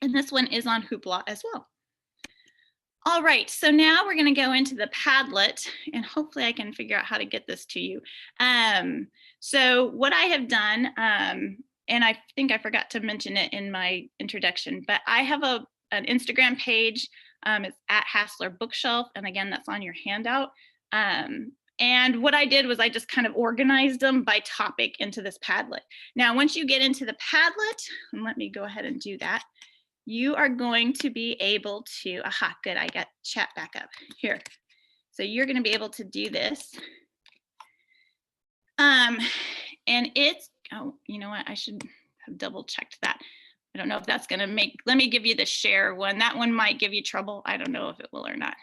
And this one is on Hoopla as well. All right, so now we're going to go into the Padlet, and hopefully I can figure out how to get this to you. So what I have done, and I think I forgot to mention it in my introduction, but I have an Instagram page It's at Hassler Bookshelf. And again, that's on your handout. And what I did was I just kind of organized them by topic into this Padlet. Now, once you get into the Padlet, and let me go ahead and do that, you are going to be able to, aha, good, I got chat back up here. So you're going to be able to do this. And it's, oh, you know what, I should have double checked that. I don't know if that's going to make, let me give you the share one. That one might give you trouble. I don't know if it will or not.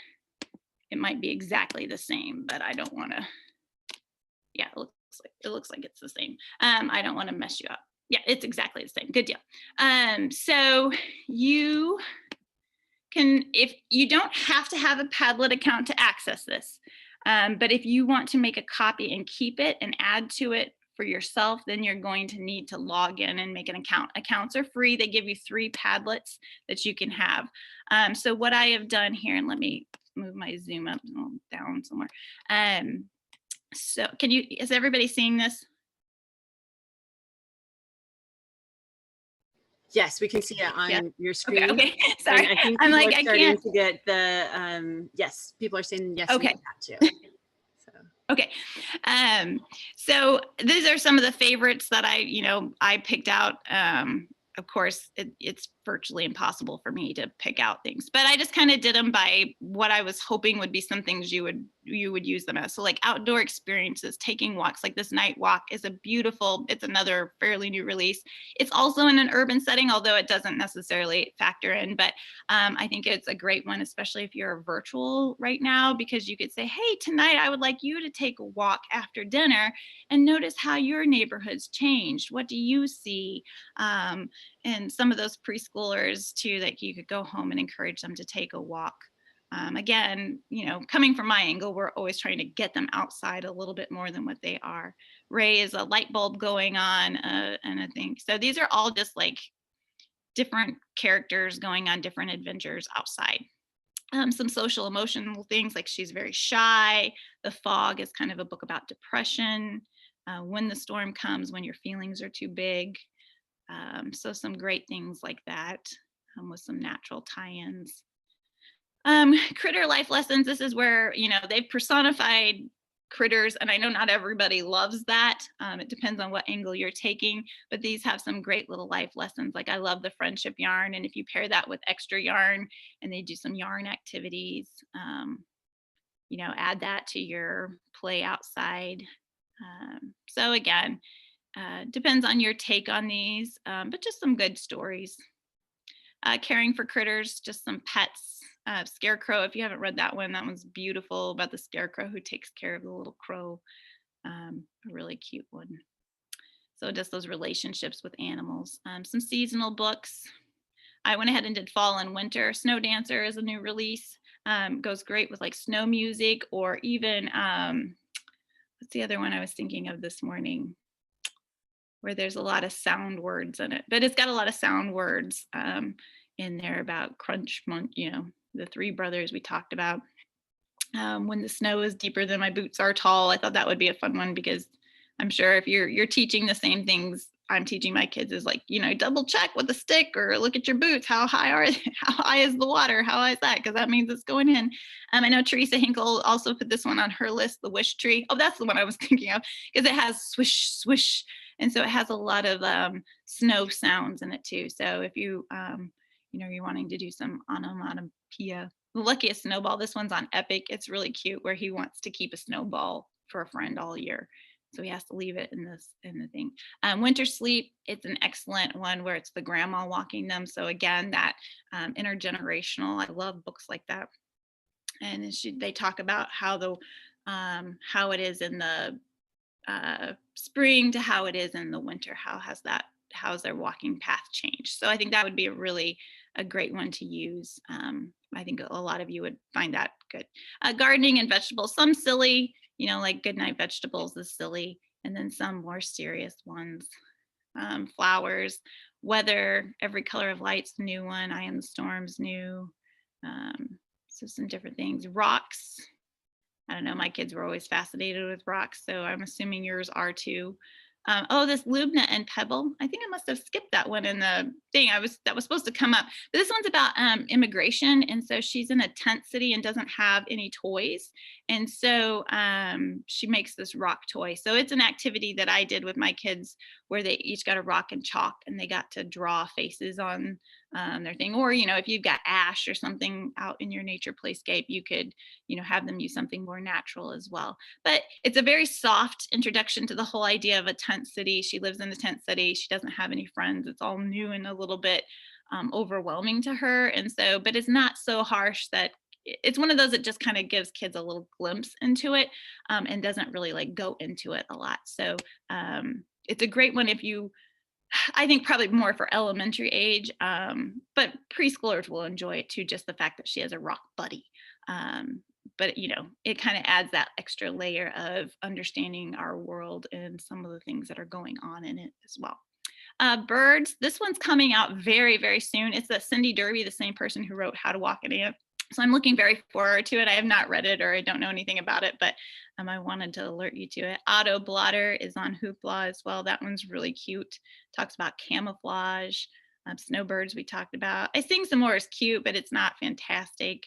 It might be exactly the same, but I don't want to, yeah, it looks like it's the same. I don't want to mess you up. Yeah, it's exactly the same. Good deal. So you can, if you don't have to have a Padlet account to access this, but if you want to make a copy and keep it and add to it for yourself, then you're going to need to log in and make an account. Accounts are free. They give you 3 Padlets that you can have. So what I have done here, and let me move my zoom up down somewhere. So can you, is everybody seeing this? Yes, we can see it on your screen. Okay. Sorry. And I think I'm like, I can't to get the yes, people are saying yes. Okay. Too. So. Okay. So these are some of the favorites that I picked out. Of course, it's virtually impossible for me to pick out things, but I just kind of did them by what I was hoping would be some things you would use them as. So like outdoor experiences, taking walks, like this night walk is it's another fairly new release. It's also in an urban setting, although it doesn't necessarily factor in, but I think it's a great one, especially if you're virtual right now, because you could say, hey, tonight I would like you to take a walk after dinner and notice how your neighborhood's changed. What do you see? And some of those preschoolers too, that you could go home and encourage them to take a walk. Again, coming from my angle, we're always trying to get them outside a little bit more than what they are. Ray is a light bulb going on, and I think, so these are all just like different characters going on different adventures outside. Some social emotional things, like she's very shy. The Fog is kind of a book about depression. When the Storm Comes, when your feelings are too big. So some great things like that, with some natural tie-ins. Critter life lessons. This is where, they've personified critters, and I know not everybody loves that. It depends on what angle you're taking, but these have some great little life lessons. Like I love the friendship yarn, and if you pair that with extra yarn and they do some yarn activities, add that to your play outside. So again, depends on your take on these, but just some good stories. Caring for critters, just some pets. Scarecrow, if you haven't read that one's beautiful, about the scarecrow who takes care of the little crow. A really cute one. So just those relationships with animals. Some seasonal books. I went ahead and did fall and winter. Snow Dancer is a new release. Goes great with like snow music, or even, what's the other one I was thinking of this morning, where there's a lot of sound words in it, but it's got a lot of sound words in there about crunch, the 3 brothers we talked about. When the Snow is Deeper Than My Boots Are Tall. I thought that would be a fun one, because I'm sure if you're teaching the same things I'm teaching my kids, is like, double check with a stick, or look at your boots. How high is the water? How high is that? Because that means it's going in. I know Teresa Hinkle also put this one on her list, the Wish Tree. Oh, that's the one I was thinking of, because it has swish, swish. And so it has a lot of snow sounds in it too. So if you, you're wanting to do some onomatopoeia, the Luckiest Snowball, this one's on Epic. It's really cute, where he wants to keep a snowball for a friend all year. So he has to leave it in the thing. Winter Sleep, it's an excellent one, where it's the grandma walking them. So again, that intergenerational, I love books like that. And they talk about how how it is in the spring to how it is in the winter. How's their walking path changed? So I think that would be a great one to use. I think a lot of you would find that good. Gardening and vegetables, some silly, like Goodnight Vegetables is silly, and then some more serious ones. Flowers, Weather, Every Color of Light's a new one. I Am the Storm's new. So some different things. Rocks. I don't know, my kids were always fascinated with rocks, so I'm assuming yours are too. Oh, this Lubna and Pebble. I think I must have skipped that one in the thing. That was supposed to come up. But this one's about immigration, and so she's in a tent city and doesn't have any toys, and so she makes this rock toy. So it's an activity that I did with my kids, where they each got a rock and chalk, and they got to draw faces on their thing. Or if you've got ash or something out in your nature playscape, you could have them use something more natural as well. But it's a very soft introduction to the whole idea of a tent city. She lives in a tent city. She doesn't have any friends. It's all new and a little bit overwhelming to her. And so, but it's not so harsh that it's one of those that just kind of gives kids a little glimpse into it, and doesn't really like go into it a lot. So it's a great one if you, I think probably more for elementary age, but preschoolers will enjoy it too, just the fact that she has a rock buddy. But it kind of adds that extra layer of understanding our world and some of the things that are going on in it as well. Birds, this one's coming out very, very soon. It's the Cindy Derby, the same person who wrote How to Walk an Ant. So I'm looking very forward to it. I have not read it, or I don't know anything about it, but I wanted to alert you to it. Auto Blotter is on Hoopla as well. That one's really cute. Talks about camouflage. Snowbirds we talked about. I think some more is cute, but it's not fantastic.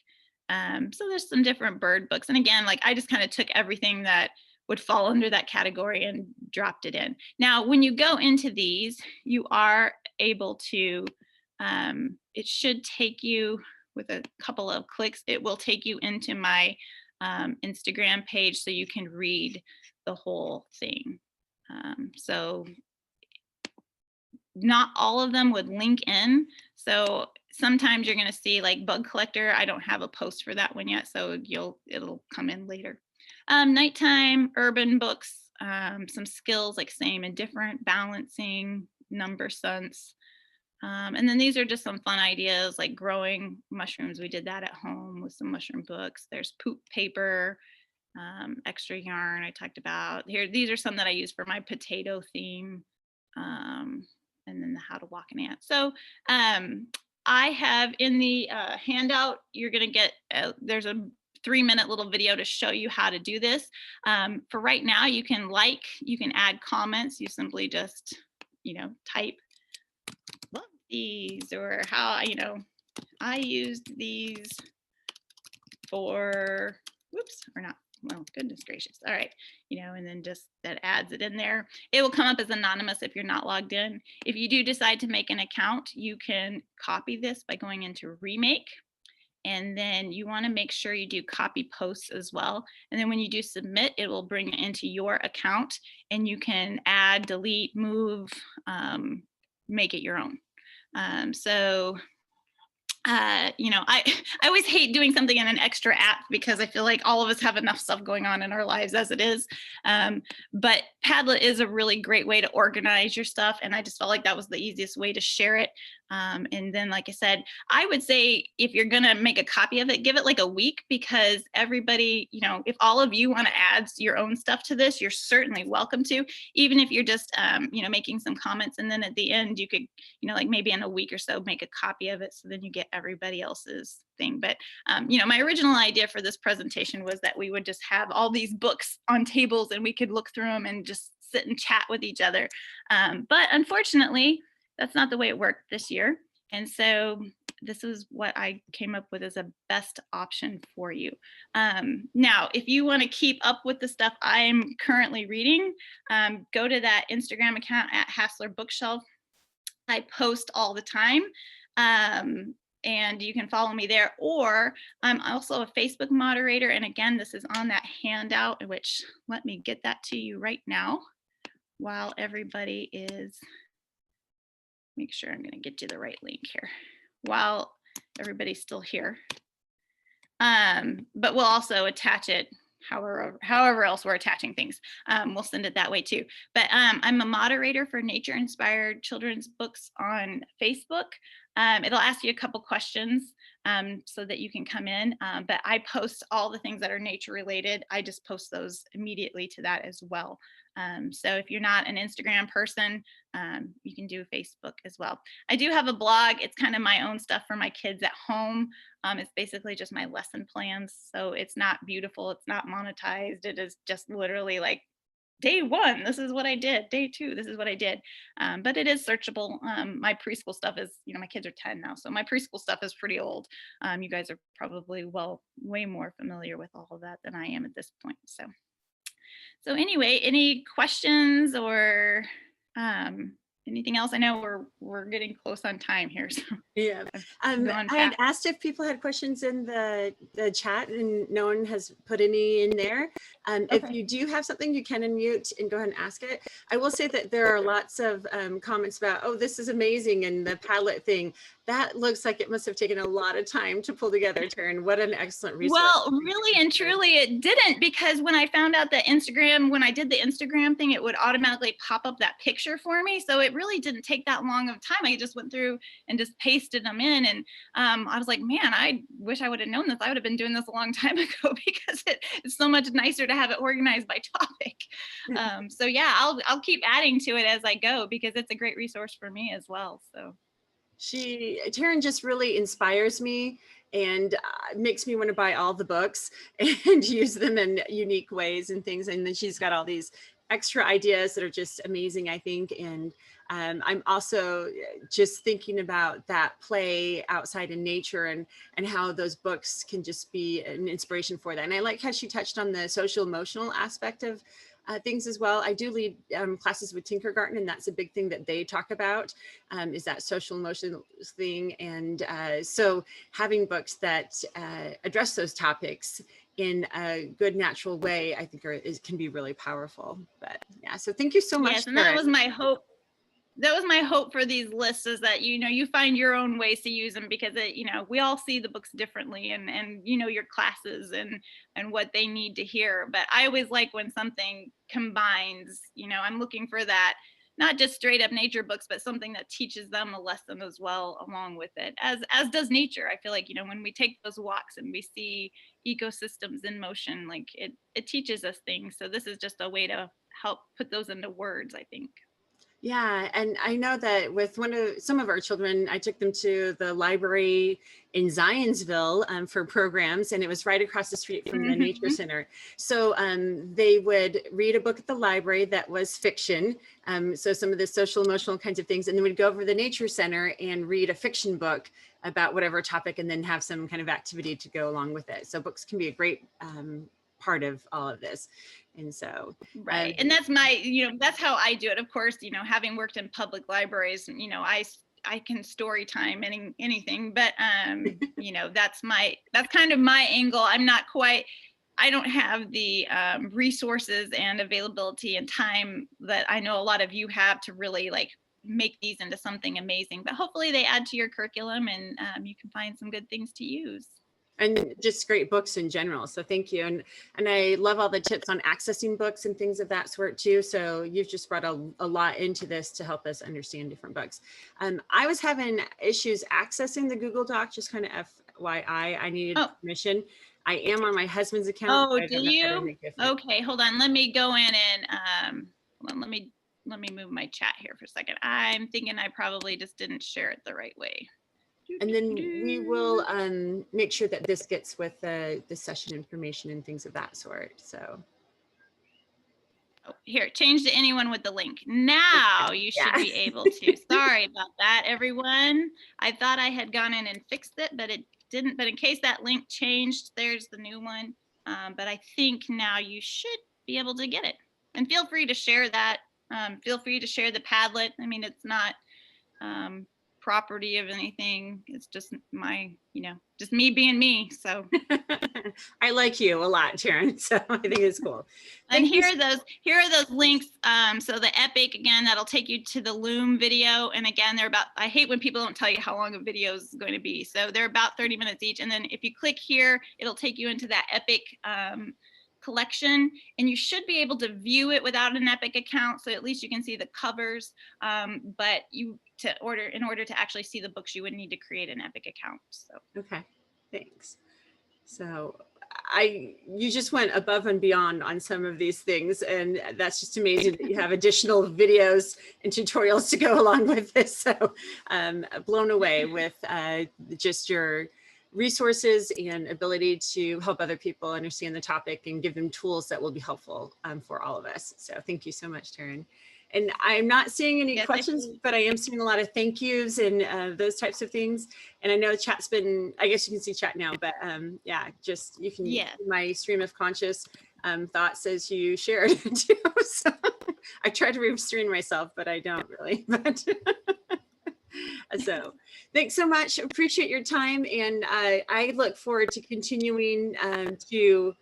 So there's some different bird books. And again, like I just kind of took everything that would fall under that category and dropped it in. Now, when you go into these, you are able to, it should take you, with a couple of clicks, it will take you into my Instagram page so you can read the whole thing. So not all of them would link in. So sometimes you're going to see like Bug Collector. I don't have a post for that one yet, so it'll come in later. Nighttime urban books, some skills like same and different, balancing, number sense. And then these are just some fun ideas like growing mushrooms. We did that at home with some mushroom books. There's poop paper, extra yarn I talked about. Here, these are some that I use for my potato theme. And then the How to Walk an Ant. So I have in the handout, you're going to get, there's a 3-minute little video to show you how to do this. For right now, you can add comments. You simply just, type love these, or how, I used these for, whoops, or not. Well, goodness gracious. All right. And then just that adds it in there. It will come up as anonymous if you're not logged in. If you do decide to make an account, you can copy this by going into Remake. And then you want to make sure you do copy posts as well. And then when you do submit, it will bring it into your account, and you can add, delete, move, make it your own. I always hate doing something in an extra app because I feel like all of us have enough stuff going on in our lives as it is. But Padlet is a really great way to organize your stuff. And I just felt like that was the easiest way to share it. And then, like I said, I would say if you're going to make a copy of it, give it like a week, because everybody, if all of you want to add your own stuff to this, you're certainly welcome to, even if you're just, making some comments. And then at the end, you could, like maybe in a week or so, make a copy of it. So then you get everybody else's thing. But, my original idea for this presentation was that we would just have all these books on tables and we could look through them and just sit and chat with each other. But unfortunately, that's not the way it worked this year. And so this is what I came up with as a best option for you. Now, if you want to keep up with the stuff I'm currently reading, go to that Instagram account at Hassler Bookshelf. I post all the time. And you can follow me there, or I'm also a Facebook moderator. And again, this is on that handout, which let me get that to you right now while everybody is, make sure I'm going to get you the right link here while everybody's still here. But we'll also attach it however else we're attaching things. We'll send it that way too. But I'm a moderator for nature inspired children's books on Facebook. It'll ask you a couple questions so that you can come in, but I post all the things that are nature related. I just post those immediately to that as well. So if you're not an Instagram person, you can do Facebook as well. I do have a blog. It's kind of my own stuff for my kids at home. It's basically just my lesson plans. So it's not beautiful. It's not monetized. It is just literally like day 1, this is what I did. Day 2, this is what I did. But it is searchable. My preschool stuff is, my kids are 10 now, so my preschool stuff is pretty old. You guys are probably way more familiar with all of that than I am at this point. So anyway, any questions or anything else? I know we're getting close on time here. So Yeah, I had asked if people had questions in the chat, and no one has put any in there. If you do have something, you can unmute and go ahead and ask it. I will say that there are lots of comments about, oh, this is amazing, and the Padlet thing. That looks like it must have taken a lot of time to pull together, Taryn. What an excellent resource. Well, really and truly it didn't, because when I found out that when I did the Instagram thing, it would automatically pop up that picture for me. So it really didn't take that long of time. I just went through and just pasted them in. And I was like, man, I wish I would have known this. I would have been doing this a long time ago, because it's so much nicer to have it organized by topic. So yeah, I'll keep adding to it as I go, because it's a great resource for me as well. So. Taryn just really inspires me and makes me want to buy all the books and use them in unique ways and things. And then she's got all these extra ideas that are just amazing, I think. And I'm also just thinking about that play outside in nature and how those books can just be an inspiration for that. And I like how she touched on the social emotional aspect of things as well. I do lead classes with Tinkergarten, and that's a big thing that they talk about, is that social emotional thing. And so having books that address those topics in a good, natural way, I think can be really powerful. But yeah, so thank you so much. Yes, and that was my hope. That was my hope for these lists, is that, you find your own ways to use them, because we all see the books differently, and your classes and what they need to hear. But I always like when something combines, I'm looking for that, not just straight up nature books, but something that teaches them a lesson as well along with it, as does nature. I feel like, when we take those walks and we see ecosystems in motion, like it teaches us things. So this is just a way to help put those into words, I think. Yeah, and I know that with some of our children, I took them to the library in Zionsville for programs, and it was right across the street from the Nature Center. So they would read a book at the library that was fiction, so some of the social emotional kinds of things, and then we'd go over to the Nature Center and read a fiction book about whatever topic, and then have some kind of activity to go along with it. So books can be a great part of all of this. And so right, and that's that's how I do it. Of course, having worked in public libraries, I can story time anything, but that's kind of my angle. I don't have the resources and availability and time that I know a lot of you have to really make these into something amazing. But hopefully they add to your curriculum, and you can find some good things to use. And just great books in general. So thank you. And I love all the tips on accessing books and things of that sort too. So you've just brought a lot into this to help us understand different books. I was having issues accessing the Google Doc, just kind of FYI, I needed permission. I am on my husband's account. Oh, do you? Okay, hold on. Let me go in and hold on, let me move my chat here for a second. I'm thinking I probably just didn't share it the right way. And then we will make sure that this gets with the session information and things of that sort. So here, change to anyone with the link. Now you should be able to. Sorry about that, everyone. I thought I had gone in and fixed it, but it didn't. But in case that link changed, there's the new one. But I think now you should be able to get it. And feel free to share that. Feel free to share the Padlet. I mean, it's not property of anything. It's just just me being me. So I like you a lot, Taryn. So I think it's cool. And here are those links. So the Epic, again, that'll take you to the Loom video. And again, I hate when people don't tell you how long a video is going to be. So they're about 30 minutes each. And then if you click here, it'll take you into that Epic collection, and you should be able to view it without an Epic account, so at least you can see the covers, but in order to actually see the books, you would need to create an Epic account. So okay, thanks. So you just went above and beyond on some of these things, and that's just amazing that you have additional videos and tutorials to go along with this. So blown away with just your resources and ability to help other people understand the topic and give them tools that will be helpful for all of us. So thank you so much, Taryn. And I'm not seeing any questions, but I am seeing a lot of thank yous and those types of things. And I know chat's been, I guess you can see chat now, but yeah, just you can, my stream of conscious thoughts as you shared too. So I try to restrain myself, but I don't really. But so thanks so much. Appreciate your time. And I look forward to continuing to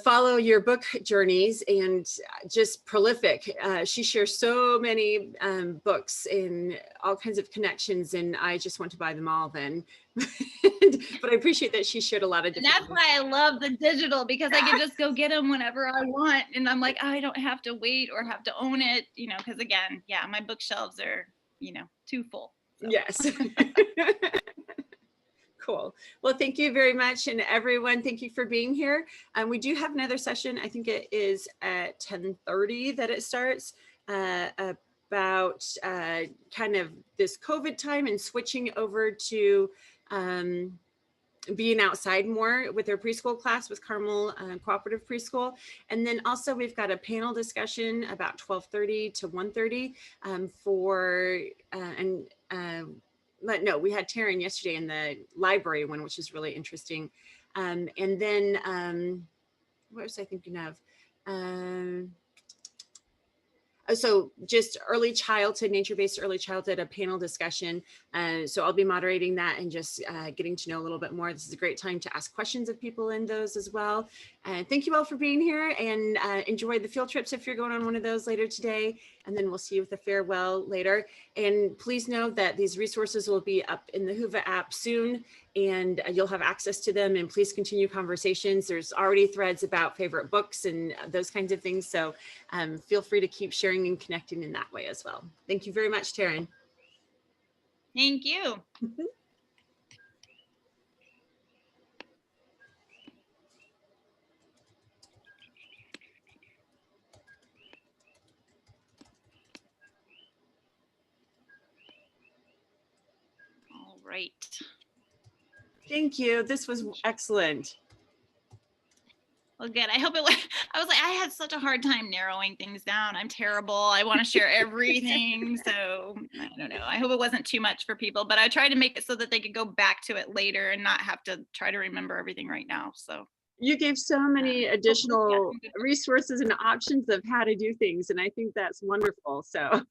follow your book journeys, and just prolific. She shares so many books and all kinds of connections, and I just want to buy them all then. But I appreciate that she shared a lot of different. And that's why I love the digital, because I can just go get them whenever I want. And I'm like, I don't have to wait or have to own it, you know, because again, yeah, my bookshelves are, you know, too full. So. Yes. Cool. Well, thank you very much. And everyone, thank you for being here. We do have another session. I think it is at 10:30 that it starts about kind of this COVID time and switching over to being outside more with their preschool class with Carmel Cooperative Preschool. And then also we've got a panel discussion about 12:30 to 1:30 but no, we had Taryn yesterday in the library one, which is really interesting. And then what was I thinking of? So just early childhood, nature-based early childhood, a panel discussion. So I'll be moderating that and just getting to know a little bit more. This is a great time to ask questions of people in those as well. Thank you all for being here, and enjoy the field trips if you're going on one of those later today. And then we'll see you with a farewell later. And please know that these resources will be up in the Whova app soon, and you'll have access to them. And please continue conversations. There's already threads about favorite books and those kinds of things. So feel free to keep sharing and connecting in that way as well. Thank you very much, Taryn. Thank you. All right. Thank you. This was excellent. Well, good. I hope it was. I was like, I had such a hard time narrowing things down. I'm terrible. I want to share everything. So I don't know. I hope it wasn't too much for people, but I tried to make it so that they could go back to it later and not have to try to remember everything right now. So you gave so many additional resources and options of how to do things. And I think that's wonderful. So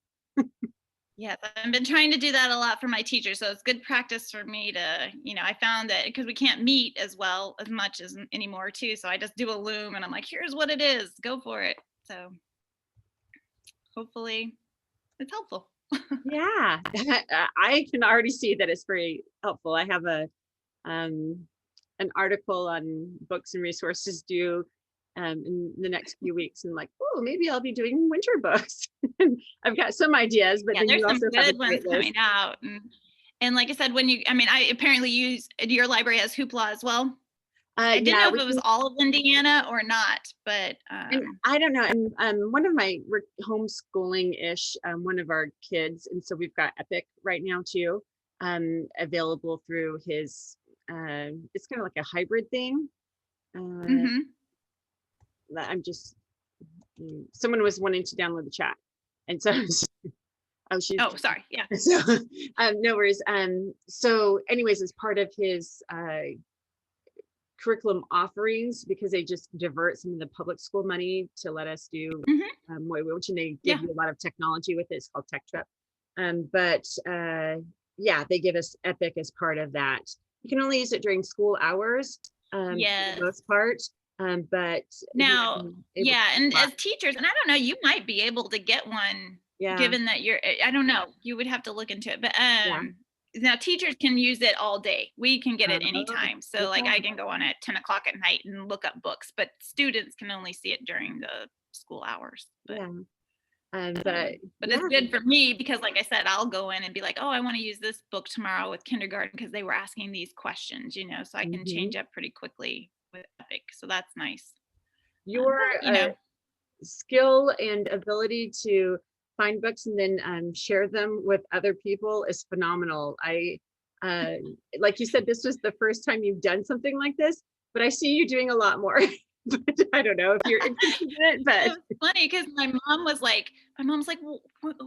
yes, I've been trying to do that a lot for my teachers. So it's good practice for me to, you know, I found that because we can't meet as well as much as anymore too. So I just do a Loom and I'm like, here's what it is, go for it. So hopefully it's helpful. Yeah, I can already see that it's very helpful. I have an article on books and resources due in the next few weeks, and like, oh, maybe I'll be doing winter books. I've got some ideas, but yeah, then there's you some also good have ones coming out. And like I said, when you, I mean, I apparently use, your library has Hoopla as well. I didn't know if it was all of Indiana or not, but I don't know. And one of my homeschooling-ish, one of our kids, and so we've got Epic right now too, available through his. It's kind of like a hybrid thing. I'm just. Someone was wanting to download the chat, and so. Oh, sorry. Yeah. So, no worries. So, anyways, as part of his curriculum offerings, because they just divert some of the public school money to let us do which, and they give you a lot of technology with it. It's called Tech Trip. But yeah, they give us Epic as part of that. You can only use it during school hours for the most part. But now, and as teachers, and I don't know, you might be able to get one, given that you're, I don't know, you would have to look into it, but now teachers can use it all day. We can get it anytime. So like I can go on at 10 o'clock at night and look up books, but students can only see it during the school hours. But, but it's good for me because like I said, I'll go in and be like, oh, I want to use this book tomorrow with kindergarten because they were asking these questions, you know, so I can change up pretty quickly with Epic. So that's nice. Your skill and ability to find books and then share them with other people is phenomenal. I like you said, this was the first time you've done something like this, but I see you doing a lot more. But I don't know if you're interested in it, but It was funny because my mom's like, well,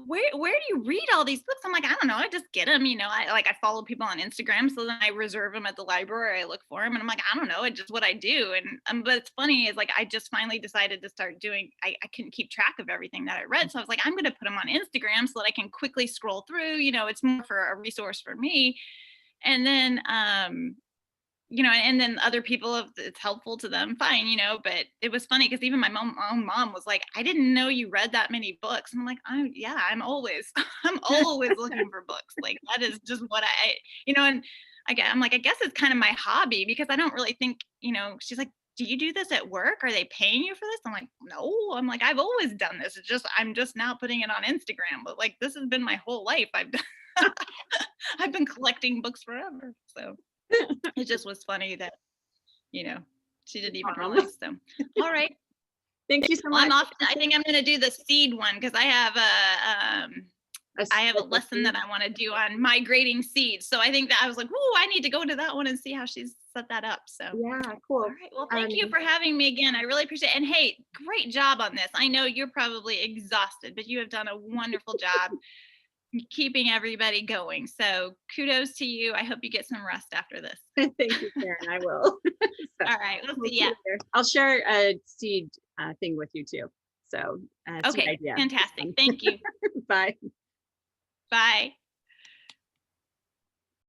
where do you read all these books? I'm like, I don't know. I just get them. I follow people on Instagram. So then I reserve them at the library. I look for them and I'm like, I don't know. It's just what I do. And, but it's funny is like, I just finally decided to start doing, I couldn't keep track of everything that I read. So I was like, I'm going to put them on Instagram so that I can quickly scroll through, it's more for a resource for me. And then, and then other people, if it's helpful to them, fine, but it was funny because even my own mom was like, I didn't know you read that many books. And I'm like, I'm always, I'm always looking for books. Like that is just what and I'm like, I guess it's kind of my hobby because I don't really think, she's like, do you do this at work? Are they paying you for this? I'm like, no, I'm like, I've always done this. It's just, I'm just now putting it on Instagram, but like, this has been my whole life. I've been collecting books forever. So it just was funny that, she didn't even realize. So, all right. thank you so Well, much. I'm off. I think I'm going to do the seed one because I have a lesson that I want to do on migrating seeds. So I think that I was like, oh, I need to go to that one and see how she's set that up. So Yeah, cool. all right. Well, thank you for having me again. I really appreciate it. And hey, great job on this. I know you're probably exhausted, but you have done a wonderful job keeping everybody going. So kudos to you. I hope you get some rest after this. Thank you, Taryn. I will. So, all right. We'll see you ya. later. I'll share a seed thing with you too. So okay, fantastic. Thank you. Bye. Bye.